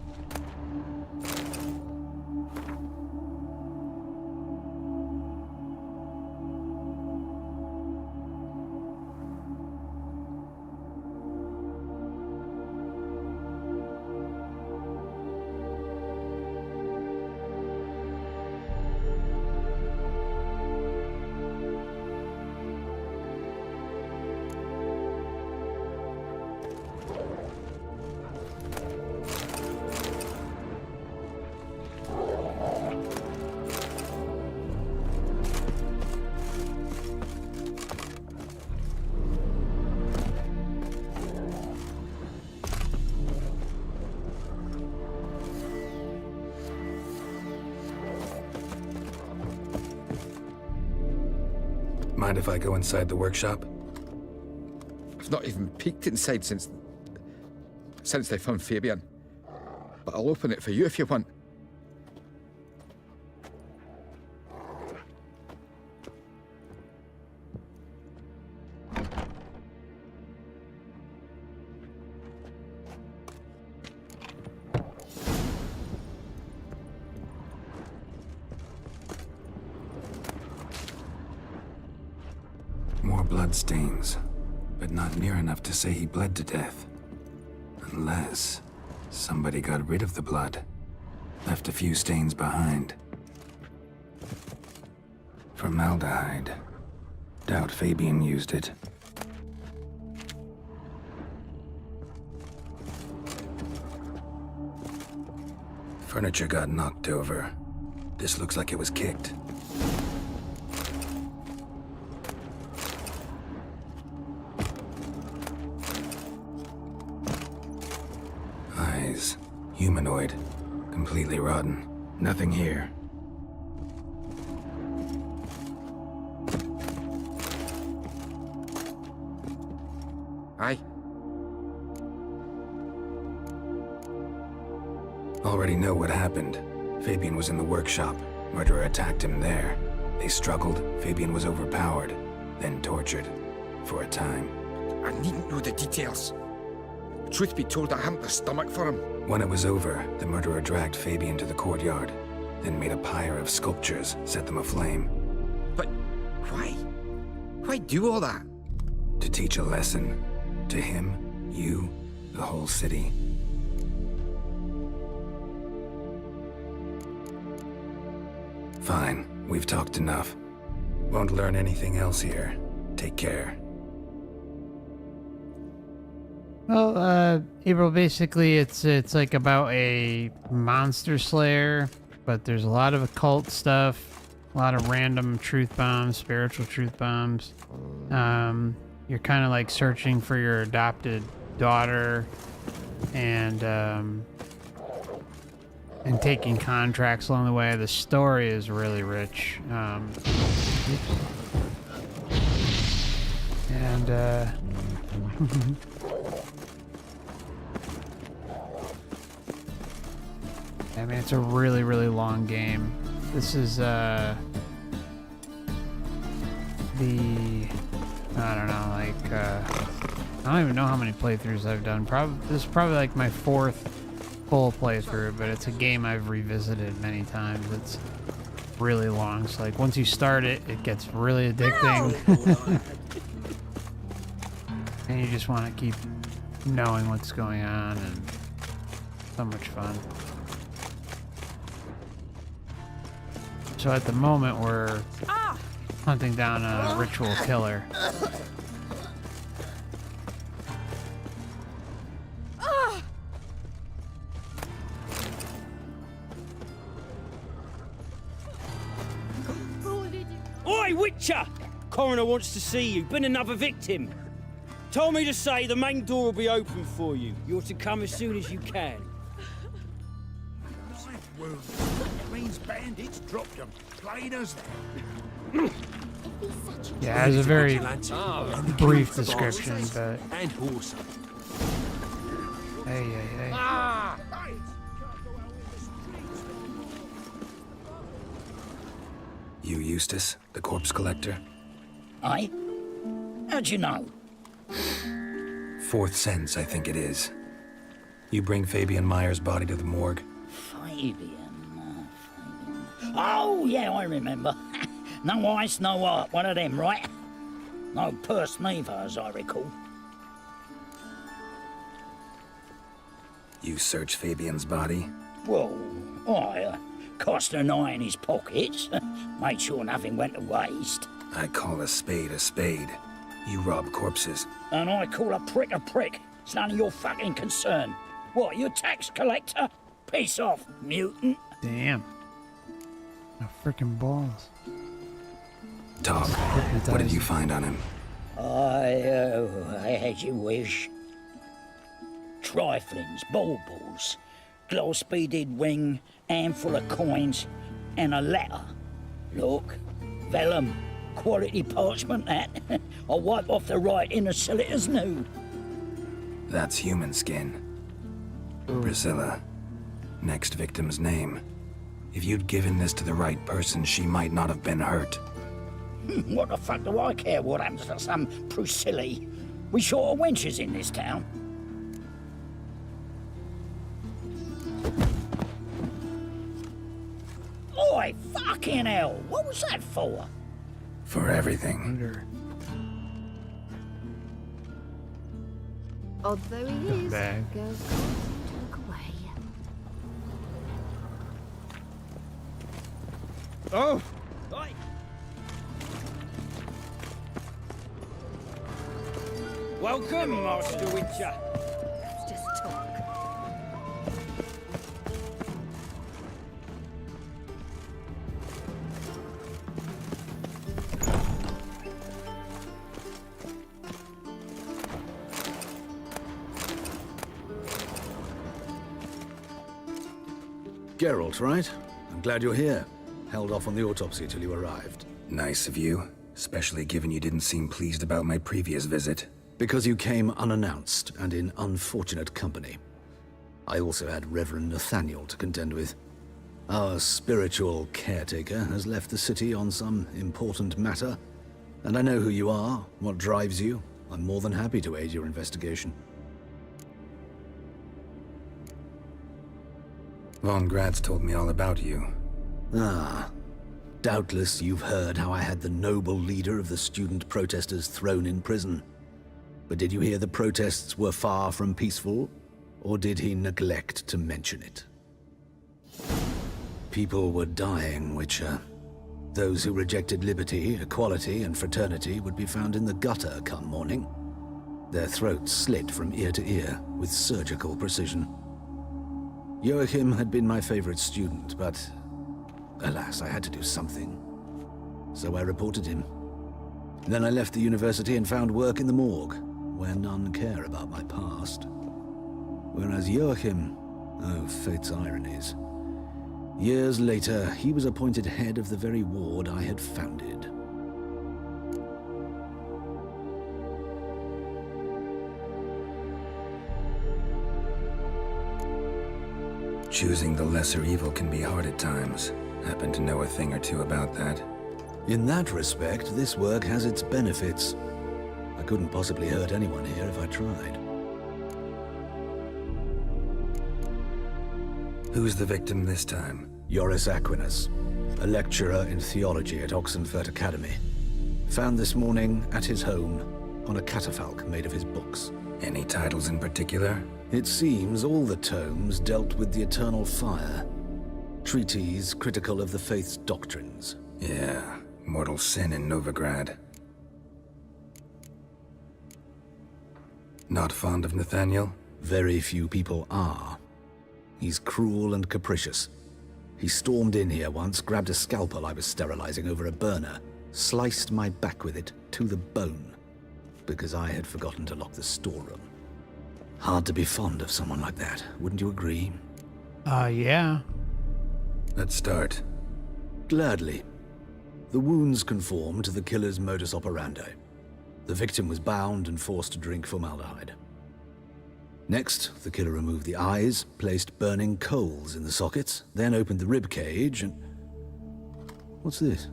Mind if I go inside the workshop? I've not even peeked inside since they found Fabian. But I'll open it for you if you want. More bloodstains, but not near enough to say he bled to death. Unless somebody got rid of the blood, left a few stains behind. Formaldehyde. Doubt Fabian used it. Furniture got knocked over. This looks like it was kicked. Eyes. Humanoid. Completely rotten. Nothing here. Aye. Already know what happened. Fabian was in the workshop. Murderer attacked him there. They struggled. Fabian was overpowered, then tortured. For a time. I needn't know the details. Truth be told, I hadn't the stomach for him. When it was over, the murderer dragged Fabian to the courtyard, then made a pyre of sculptures, set them aflame. But why? Why do all that? To teach a lesson. To him, you, the whole city. Fine, we've talked enough. Won't learn anything else here. Take care. Well, April, basically it's like about a monster slayer, but there's a lot of occult stuff, a lot of random truth bombs, spiritual truth bombs. You're kind of like searching for your adopted daughter and taking contracts along the way. The story is really rich. I mean, it's a really, really long game. This is, I don't know, like, I don't even know how many playthroughs I've done. This is probably like my 4th full playthrough, but it's a game I've revisited many times. It's really long, so like once you start it, it gets really addicting. And you just want to keep knowing what's going on, and so much fun. So at the moment, we're hunting down a ritual killer. Oi, Witcher! Coroner wants to see you. Been another victim. Told me to say the main door will be open for you. You're to come as soon as you can. It means bandits dropped them. Plain as that. Yeah, it was a very brief description, but... And horse. Hey. You Eustace, the corpse collector? Aye? How'd you know? 4th sense, I think it is. You bring Fabian Meyer's body to the morgue? Fabian. Oh, yeah, I remember. No ice, no art, one of them, right? No purse neither, as I recall. You search Fabian's body? Well, I cast an eye in his pockets, made sure nothing went to waste. I call a spade a spade. You rob corpses. And I call a prick a prick. It's none of your fucking concern. What, you a tax collector? Piss off, mutant. Damn. No frickin' balls. Talk. What did you find on him? I had you wish. Triflings, baubles, glass-beaded ring, handful of coins, and a letter. Look, vellum, quality parchment that. I'll wipe off the writing and sell it as new. That's human skin. Priscilla. Next victim's name. If you'd given this to the right person, she might not have been hurt. What the fuck do I care what happens to some Priscilla? We short of wenches in this town. Oi, fucking hell! What was that for? For everything. Although he is, bag. girls took away. Oh! Welcome, Master Witcher. Let's just talk. Geralt, right? I'm glad you're here. Held off on the autopsy till you arrived. Nice of you, especially given you didn't seem pleased about my previous visit. Because you came unannounced and in unfortunate company. I also had Reverend Nathaniel to contend with. Our spiritual caretaker has left the city on some important matter, and I know who you are, what drives you. I'm more than happy to aid your investigation. Von Gratz told me all about you. Ah. Doubtless you've heard how I had the noble leader of the student protesters thrown in prison. But did you hear the protests were far from peaceful, or did he neglect to mention it? People were dying, Witcher. Those who rejected liberty, equality, and fraternity would be found in the gutter come morning. Their throats slit from ear to ear with surgical precision. Joachim had been my favorite student, but alas, I had to do something. So I reported him. Then I left the university and found work in the morgue, where none care about my past. Whereas Joachim, oh, fate's ironies. Years later, he was appointed head of the very ward I had founded. Choosing the lesser evil can be hard at times. Happen to know a thing or two about that. In that respect, this work has its benefits. I couldn't possibly hurt anyone here if I tried. Who's the victim this time? Joris Aquinas, a lecturer in theology at Oxenfurt Academy. Found this morning at his home on a catafalque made of his books. Any titles in particular? It seems all the tomes dealt with the eternal fire. Treatises critical of the faith's doctrines. Yeah, mortal sin in Novigrad. Not fond of Nathaniel? Very few people are. He's cruel and capricious. He stormed in here once, grabbed a scalpel I was sterilizing over a burner, sliced my back with it to the bone, because I had forgotten to lock the storeroom. Hard to be fond of someone like that, wouldn't you agree? Yeah. Let's start. Gladly. The wounds conform to the killer's modus operandi. The victim was bound and forced to drink formaldehyde. Next, the killer removed the eyes, placed burning coals in the sockets, then opened the rib cage and... What's this?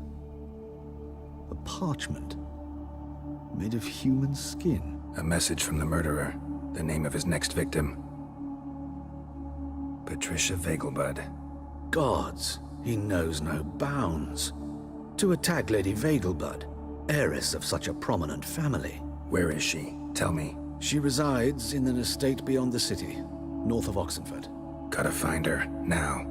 A parchment. Made of human skin. A message from the murderer. The name of his next victim. Patricia Vegelbud. Gods, he knows no bounds. To attack Lady Vegelbud, heiress of such a prominent family. Where is she? Tell me. She resides in an estate beyond the city, north of Oxenfurt. Gotta find her, now.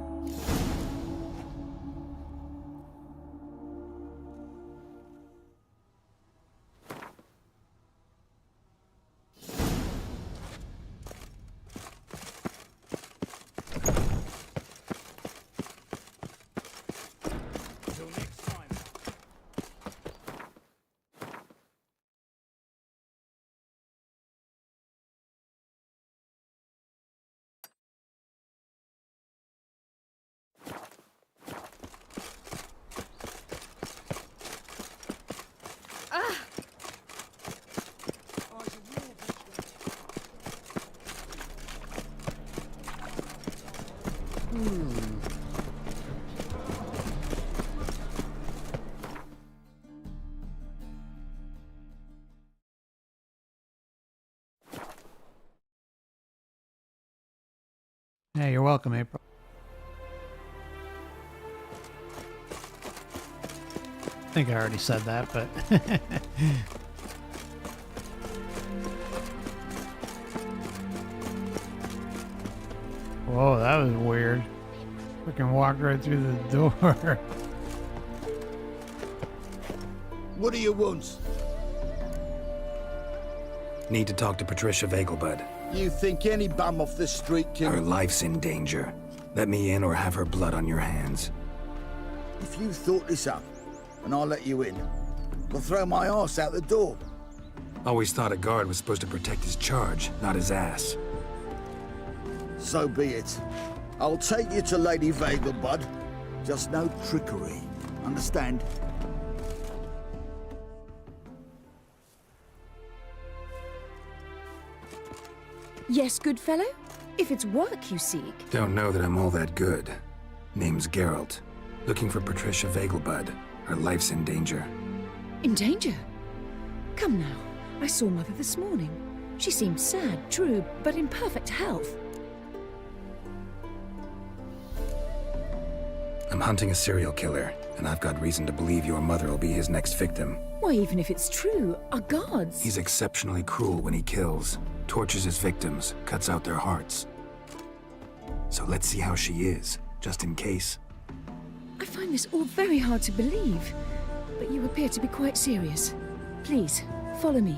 Yeah, you're welcome, April. I think I already said that, but... Whoa, that was weird. Freaking walked right through the door. What do you want? Need to talk to Patricia Vegelbud. You think any bum off the street can... Her life's in danger. Let me in or have her blood on your hands. If you thought this up, and I'll let you in, I'll throw my arse out the door. Always thought a guard was supposed to protect his charge, not his ass. So be it. I'll take you to Lady Vegelbud. Just no trickery. Understand? Yes, good fellow? If it's work you seek. Don't know that I'm all that good. Name's Geralt. Looking for Patricia Vegelbud. Her life's in danger. In danger? Come now. I saw Mother this morning. She seemed sad, true, but in perfect health. I'm hunting a serial killer, and I've got reason to believe your mother will be his next victim. Why, even if it's true, our gods... He's exceptionally cruel when he kills, tortures his victims, cuts out their hearts. So let's see how she is, just in case. I find this all very hard to believe, but you appear to be quite serious. Please, follow me.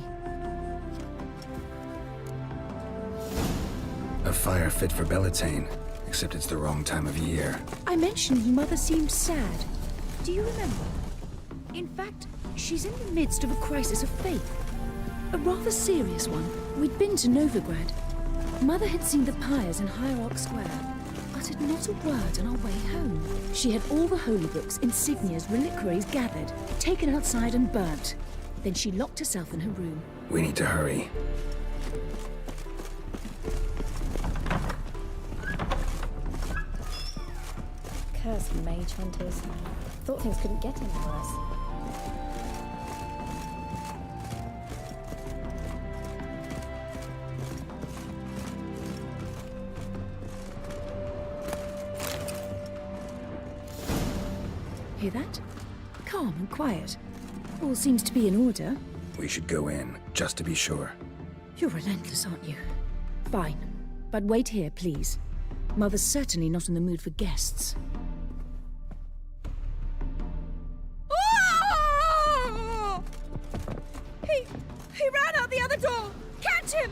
A fire fit for Bellatane, except it's the wrong time of year. I mentioned Mother seemed sad. Do you remember? In fact, she's in the midst of a crisis of faith. A rather serious one. We'd been to Novigrad. Mother had seen the pyres in Hierarch Square, uttered not a word on our way home. She had all the holy books, insignias, reliquaries gathered, taken outside and burnt. Then she locked herself in her room. We need to hurry. Cursed mage hunters. Thought things couldn't get any worse. Hear that? Calm and quiet. All seems to be in order. We should go in, just to be sure. You're relentless, aren't you? Fine. But wait here, please. Mother's certainly not in the mood for guests. He ran out the other door! Catch him!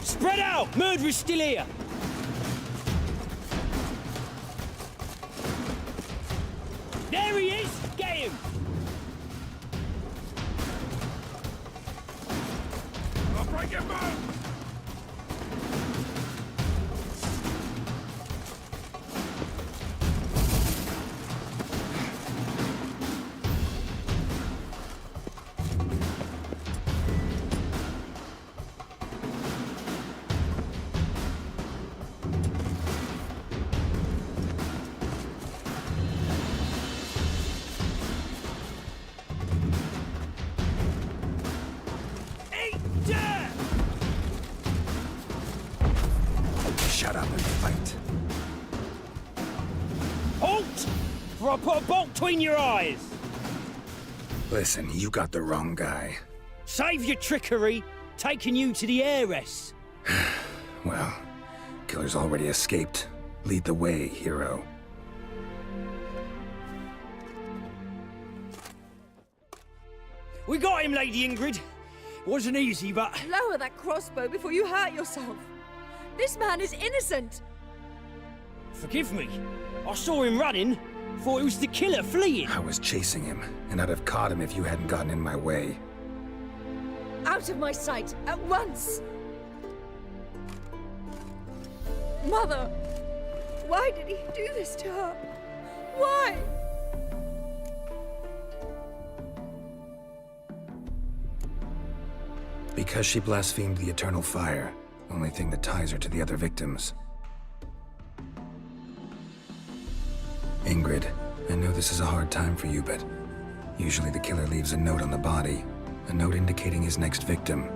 Spread out! Murderer's still here! There he is! Get him! I'll break him back! Shut up and fight. Halt! Or I'll put a bolt between your eyes! Listen, you got the wrong guy. Save your trickery, taking you to the heiress. Well, killer's already escaped. Lead the way, hero. We got him, Lady Ingrid. Wasn't easy, but... Lower that crossbow before you hurt yourself. This man is innocent. Forgive me. I saw him running. Thought it was the killer fleeing. I was chasing him, and I'd have caught him if you hadn't gotten in my way. Out of my sight, at once! Mother! Why did he do this to her? Why? Because she blasphemed the eternal fire. Only thing that ties her to the other victims. Ingrid, I know this is a hard time for you, but usually the killer leaves a note on the body. A note indicating his next victim.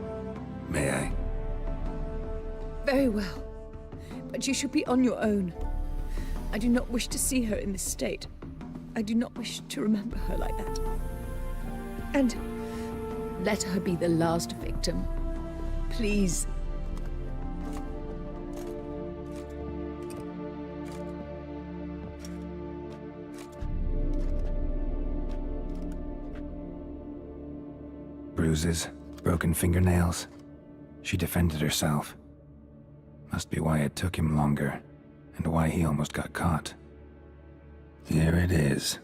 May I? Very well. But you should be on your own. I do not wish to see her in this state. I do not wish to remember her like that. And let her be the last victim. Please. Bruises, broken fingernails. She defended herself. Must be why it took him longer, and why he almost got caught. Here it is.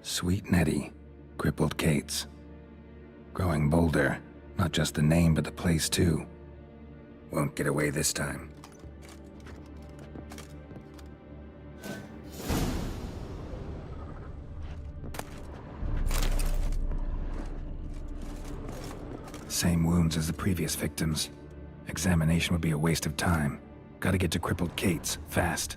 Sweet Nettie, crippled Kate's. Growing bolder, not just the name but the place too. Won't get away this time. Same wounds as the previous victims. Examination would be a waste of time. Gotta get to crippled Kate's, fast.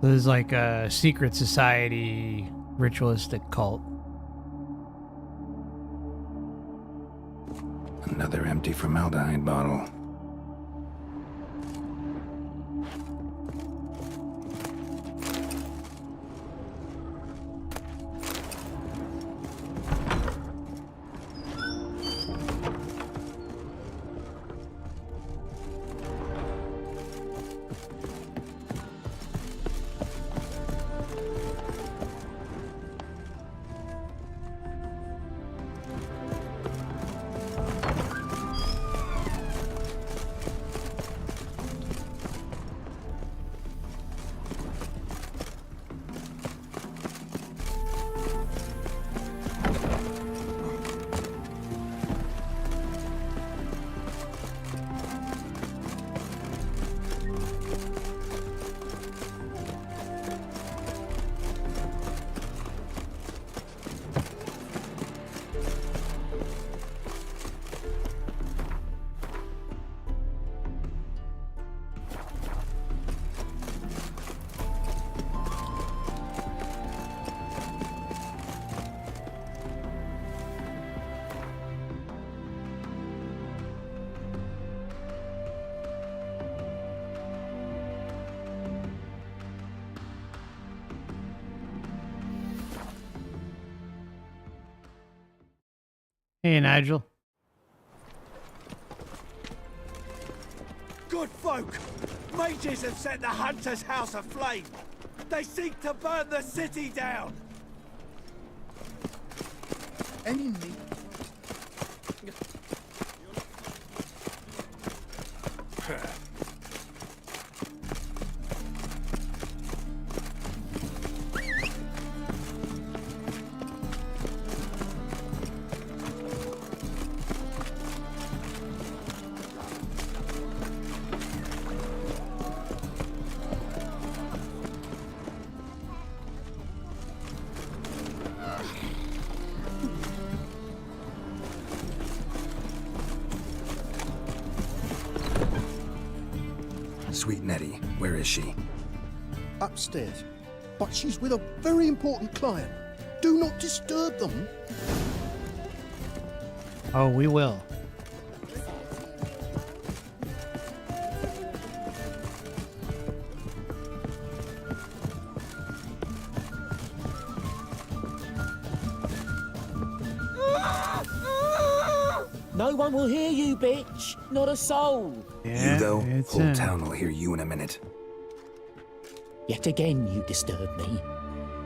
So there's like a secret society ritualistic cult. Another empty formaldehyde bottle. Hey, Nigel. Good folk! Mages have set the Hunter's house aflame! They seek to burn the city down! Any need? Sweet Nettie, where is she? Upstairs. But she's with a very important client. Do not disturb them. Oh, we will. No one will hear you, bitch. Not a soul. You, though, whole town will hear you in a minute. Yet again you disturb me,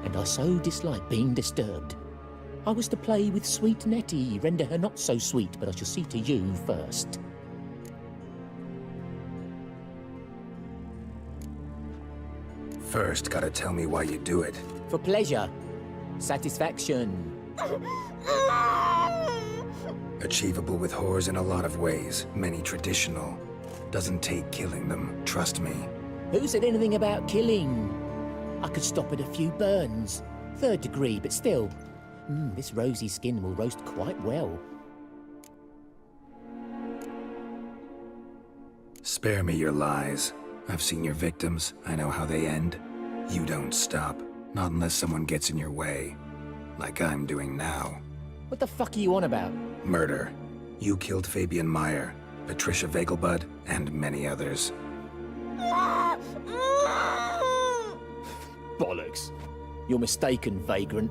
and I so dislike being disturbed. I was to play with sweet Nettie, render her not so sweet, but I shall see to you first. First, gotta tell me why you do it. For pleasure. Satisfaction. Achievable with whores in a lot of ways, many traditional. Doesn't take killing them, trust me. Who said anything about killing? I could stop at a few burns. 3rd degree, but still. This rosy skin will roast quite well. Spare me your lies. I've seen your victims, I know how they end. You don't stop, not unless someone gets in your way. Like I'm doing now. What the fuck are you on about? Murder. You killed Fabian Meyer, Patricia Vegelbud, and many others. Bollocks. You're mistaken, vagrant.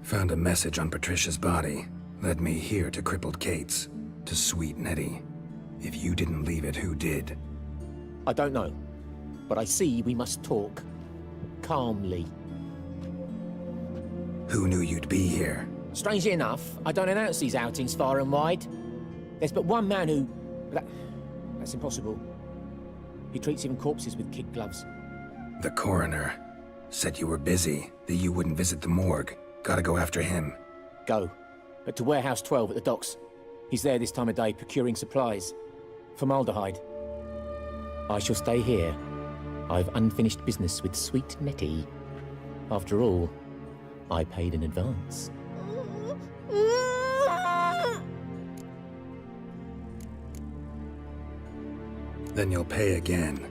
Found a message on Patricia's body. Led me here to crippled Kate's. To sweet Nettie. If you didn't leave it, who did? I don't know, but I see we must talk. Calmly. Who knew you'd be here? Strangely enough, I don't announce these outings far and wide. There's but one man who... That's impossible. He treats even corpses with kid gloves. The coroner. Said you were busy, that you wouldn't visit the morgue. Gotta go after him. Go. But to Warehouse 12 at the docks. He's there this time of day procuring supplies. Formaldehyde. I shall stay here. I've unfinished business with sweet Nettie. After all, I paid in advance. Then you'll pay again.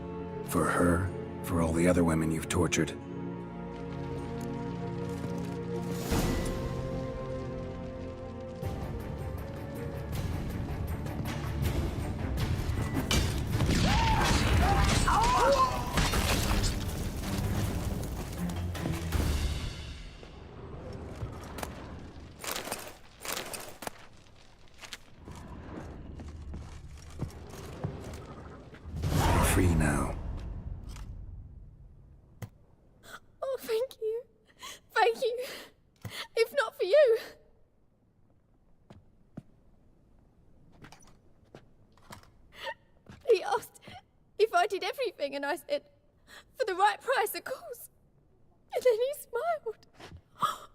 For her, for all the other women you've tortured. Free now. Oh, thank you. Thank you. If not for you. He asked if I did everything, and I said, for the right price, of course. And then he smiled.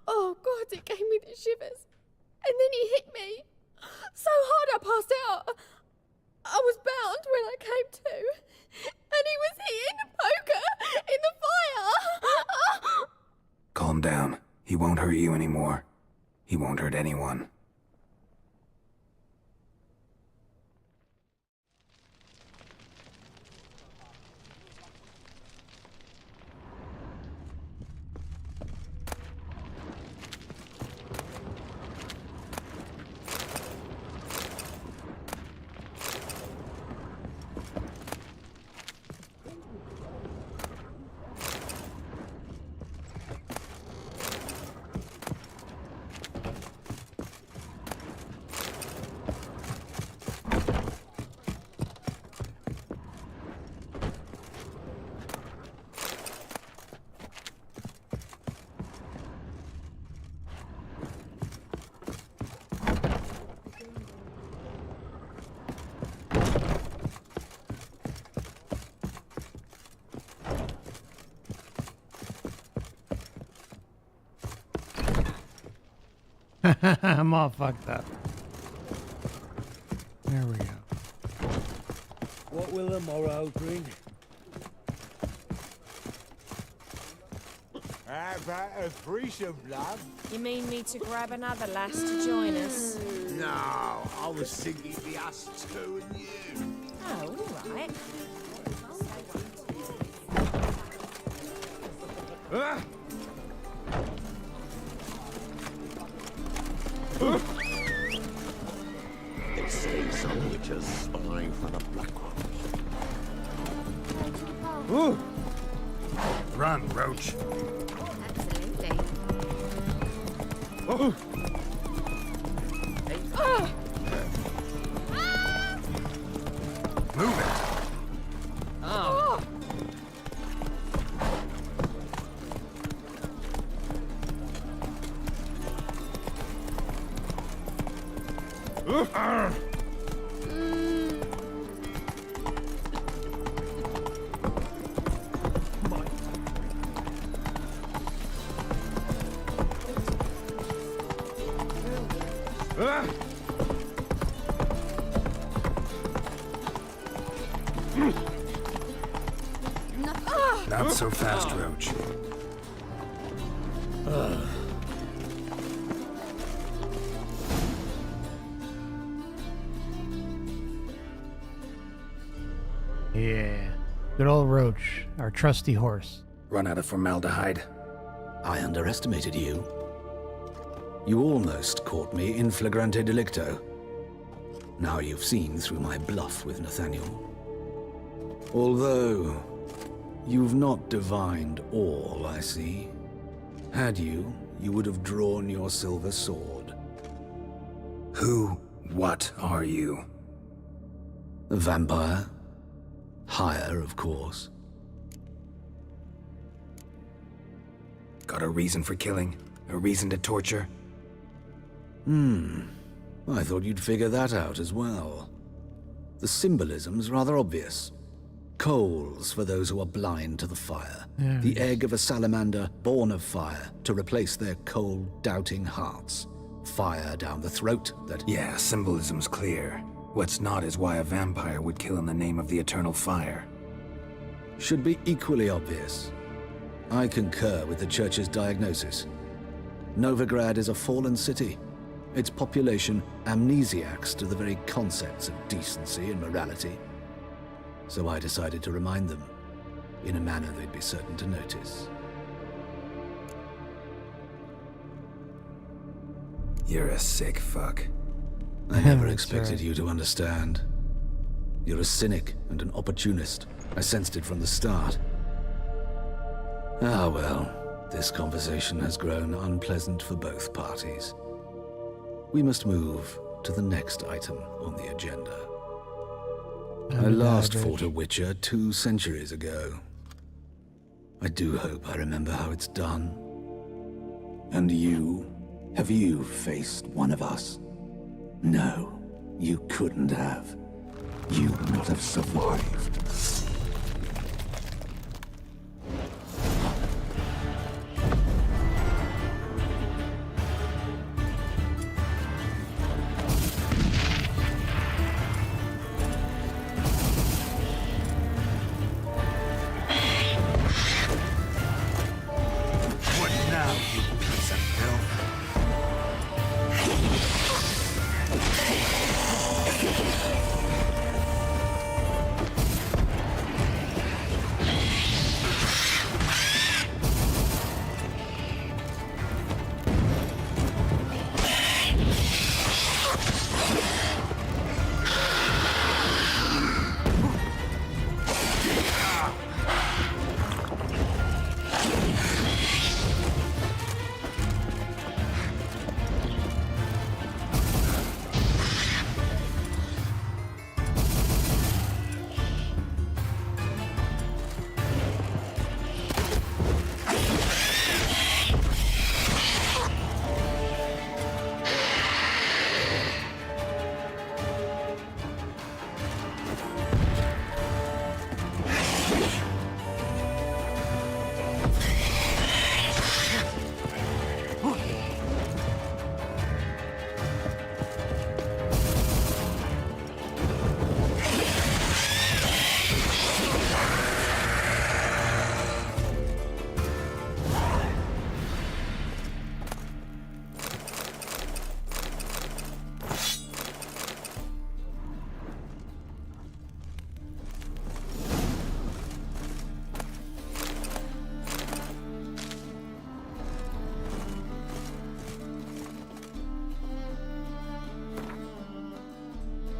Oh, God, it gave me the shivers. And then he hit me. So hard I passed out. I was bound when I came to. And he was hitting the poker in the fire. Calm down. He won't hurt you anymore. He won't hurt anyone. I'm all fucked up. There we go. What will the morrow bring? How about a threesome, love? You mean me to grab another lass to join us? No, I was thinking the us two and you. Oh, all right. They say some witches spy for the Black Ones. Run, Roach. Absolutely. Oh. Move it. Oh. Not so fast, Roach. Yeah. Good old Roach, our trusty horse. Run out of formaldehyde. I underestimated you. You almost caught me in flagrante delicto. Now you've seen through my bluff with Nathaniel. Although, you've not divined all, I see. Had you, you would have drawn your silver sword. What are you? A vampire. Higher, of course. Got a reason for killing? A reason to torture? I thought you'd figure that out as well. The symbolism's rather obvious. Coals for those who are blind to the fire. Yeah. The egg of a salamander born of fire to replace their cold, doubting hearts. Fire down the throat that... Yeah, symbolism's clear. What's not is why a vampire would kill in the name of the eternal fire. Should be equally obvious. I concur with the Church's diagnosis. Novigrad is a fallen city. Its population amnesiacs to the very concepts of decency and morality. So I decided to remind them, in a manner they'd be certain to notice. You're a sick fuck. I never That's expected right. you to understand. You're a cynic and an opportunist. I sensed it from the start. Ah well, this conversation has grown unpleasant for both parties. We must move to the next item on the agenda. I last fought a Witcher 2 centuries ago. I do hope I remember how it's done. And you? Have you faced one of us? No, you couldn't have. You would not have survived. What now, you piece of filth?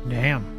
Damn.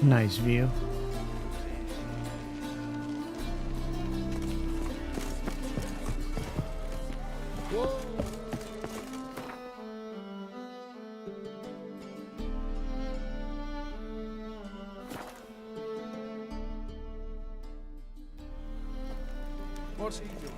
Nice view. What's he doing?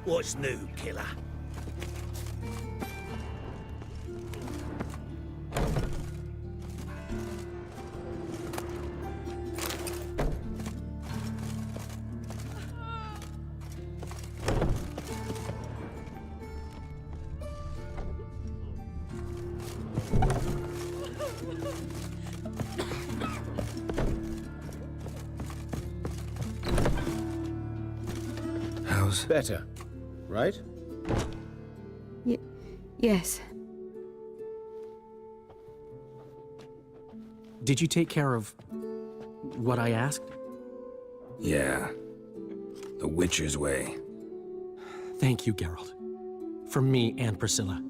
What's new, killer? How's... Better, right? Yes. Did you take care of what I asked? Yeah. The Witcher's way. Thank you, Geralt. From me and Priscilla.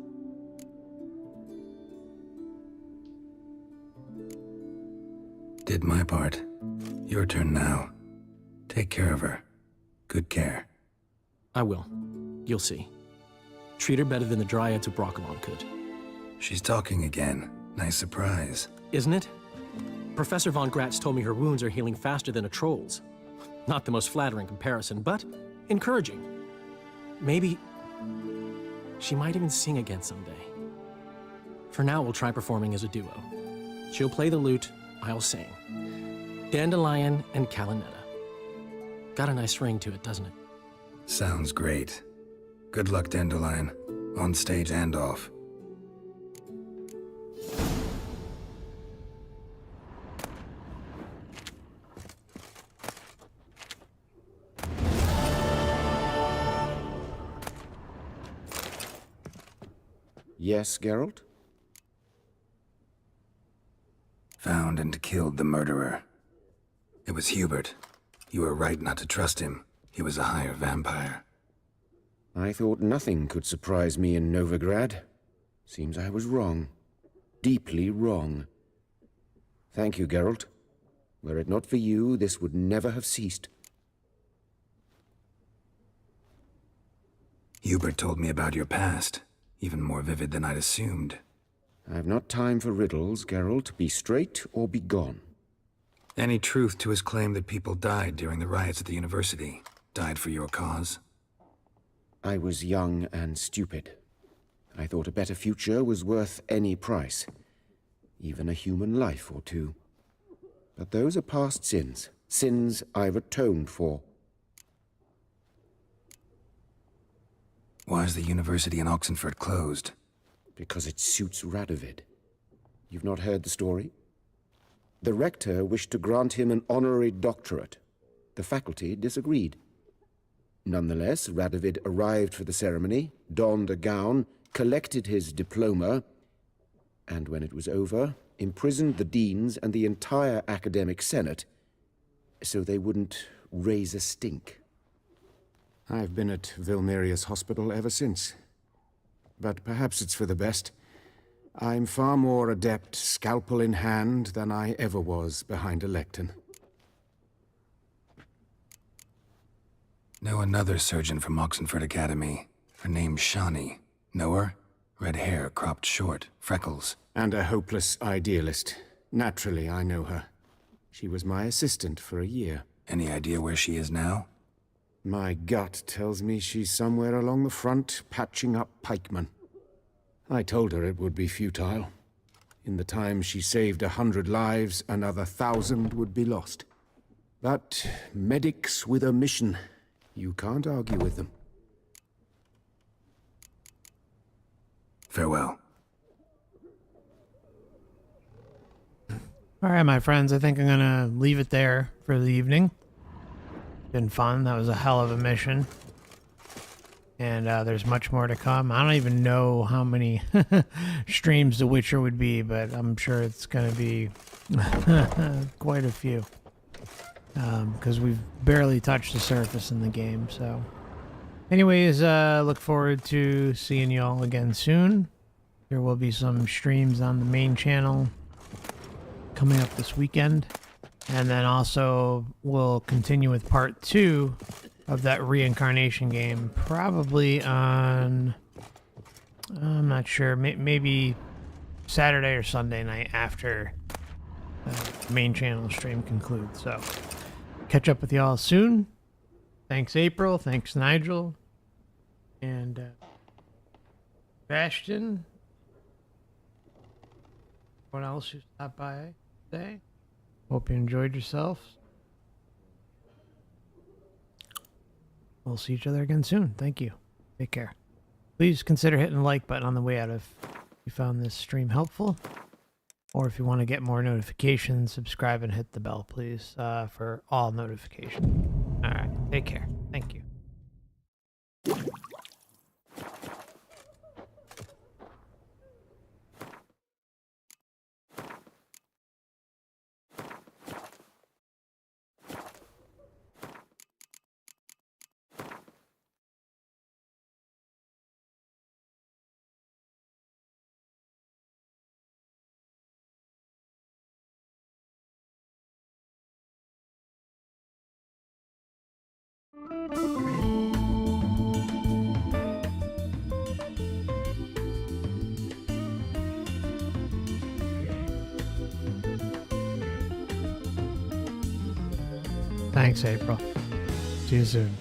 Did my part. Your turn now. Take care of her. Good care. I will. You'll see. Treat her better than the Dryads of Broccolon could. She's talking again. Nice surprise. Isn't it? Professor von Gratz told me her wounds are healing faster than a troll's. Not the most flattering comparison, but encouraging. Maybe she might even sing again someday. For now, we'll try performing as a duo. She'll play the lute, I'll sing. Dandelion and Calinetta. Got a nice ring to it, doesn't it? Sounds great. Good luck, Dandelion. On stage and off. Yes, Geralt? Found and killed the murderer. It was Hubert. You were right not to trust him. He was a higher vampire. I thought nothing could surprise me in Novigrad. Seems I was wrong. Deeply wrong. Thank you, Geralt. Were it not for you, this would never have ceased. Hubert told me about your past. Even more vivid than I'd assumed. I've not time for riddles, Geralt. Be straight or be gone. Any truth to his claim that people died during the riots at the university? Died for your cause? I was young and stupid. I thought a better future was worth any price. Even a human life or two. But those are past sins. Sins I've atoned for. Why is the university in Oxenford closed? Because it suits Radovid. You've not heard the story? The rector wished to grant him an honorary doctorate. The faculty disagreed. Nonetheless, Radovid arrived for the ceremony, donned a gown, collected his diploma, and when it was over, imprisoned the deans and the entire academic senate so they wouldn't raise a stink. I've been at Vilmerius Hospital ever since. But perhaps it's for the best. I'm far more adept, scalpel in hand, than I ever was behind a lectern. Know another surgeon from Oxenford Academy. Her name's Shani. Know her? Red hair, cropped short, freckles. And a hopeless idealist. Naturally, I know her. She was my assistant for a year. Any idea where she is now? My gut tells me she's somewhere along the front, patching up pikemen. I told her it would be futile. In the time she saved 100 lives, another 1,000 would be lost. But medics with a mission. You can't argue with them. Farewell. All right, my friends, I think I'm gonna leave it there for the evening. Been fun. That was a hell of a mission. And there's much more to come. I don't even know how many streams The Witcher would be, but I'm sure it's going to be quite a few. Because we've barely touched the surface in the game, so... Anyways, look forward to seeing you all again soon. There will be some streams on the main channel coming up this weekend. And then also we'll continue with part 2 of that reincarnation game, probably on, I'm not sure, maybe Saturday or Sunday night after the main channel stream concludes. So catch up with y'all soon. Thanks April, thanks Nigel, And Bastion. What else who stopped by today? Hope you enjoyed yourself. We'll see each other again soon. Thank you. Take care. Please consider hitting the like button on the way out if you found this stream helpful. Or if you want to get more notifications, subscribe and hit the bell, please, for all notifications. All right. Take care. Thank you. Thanks, April. See you soon.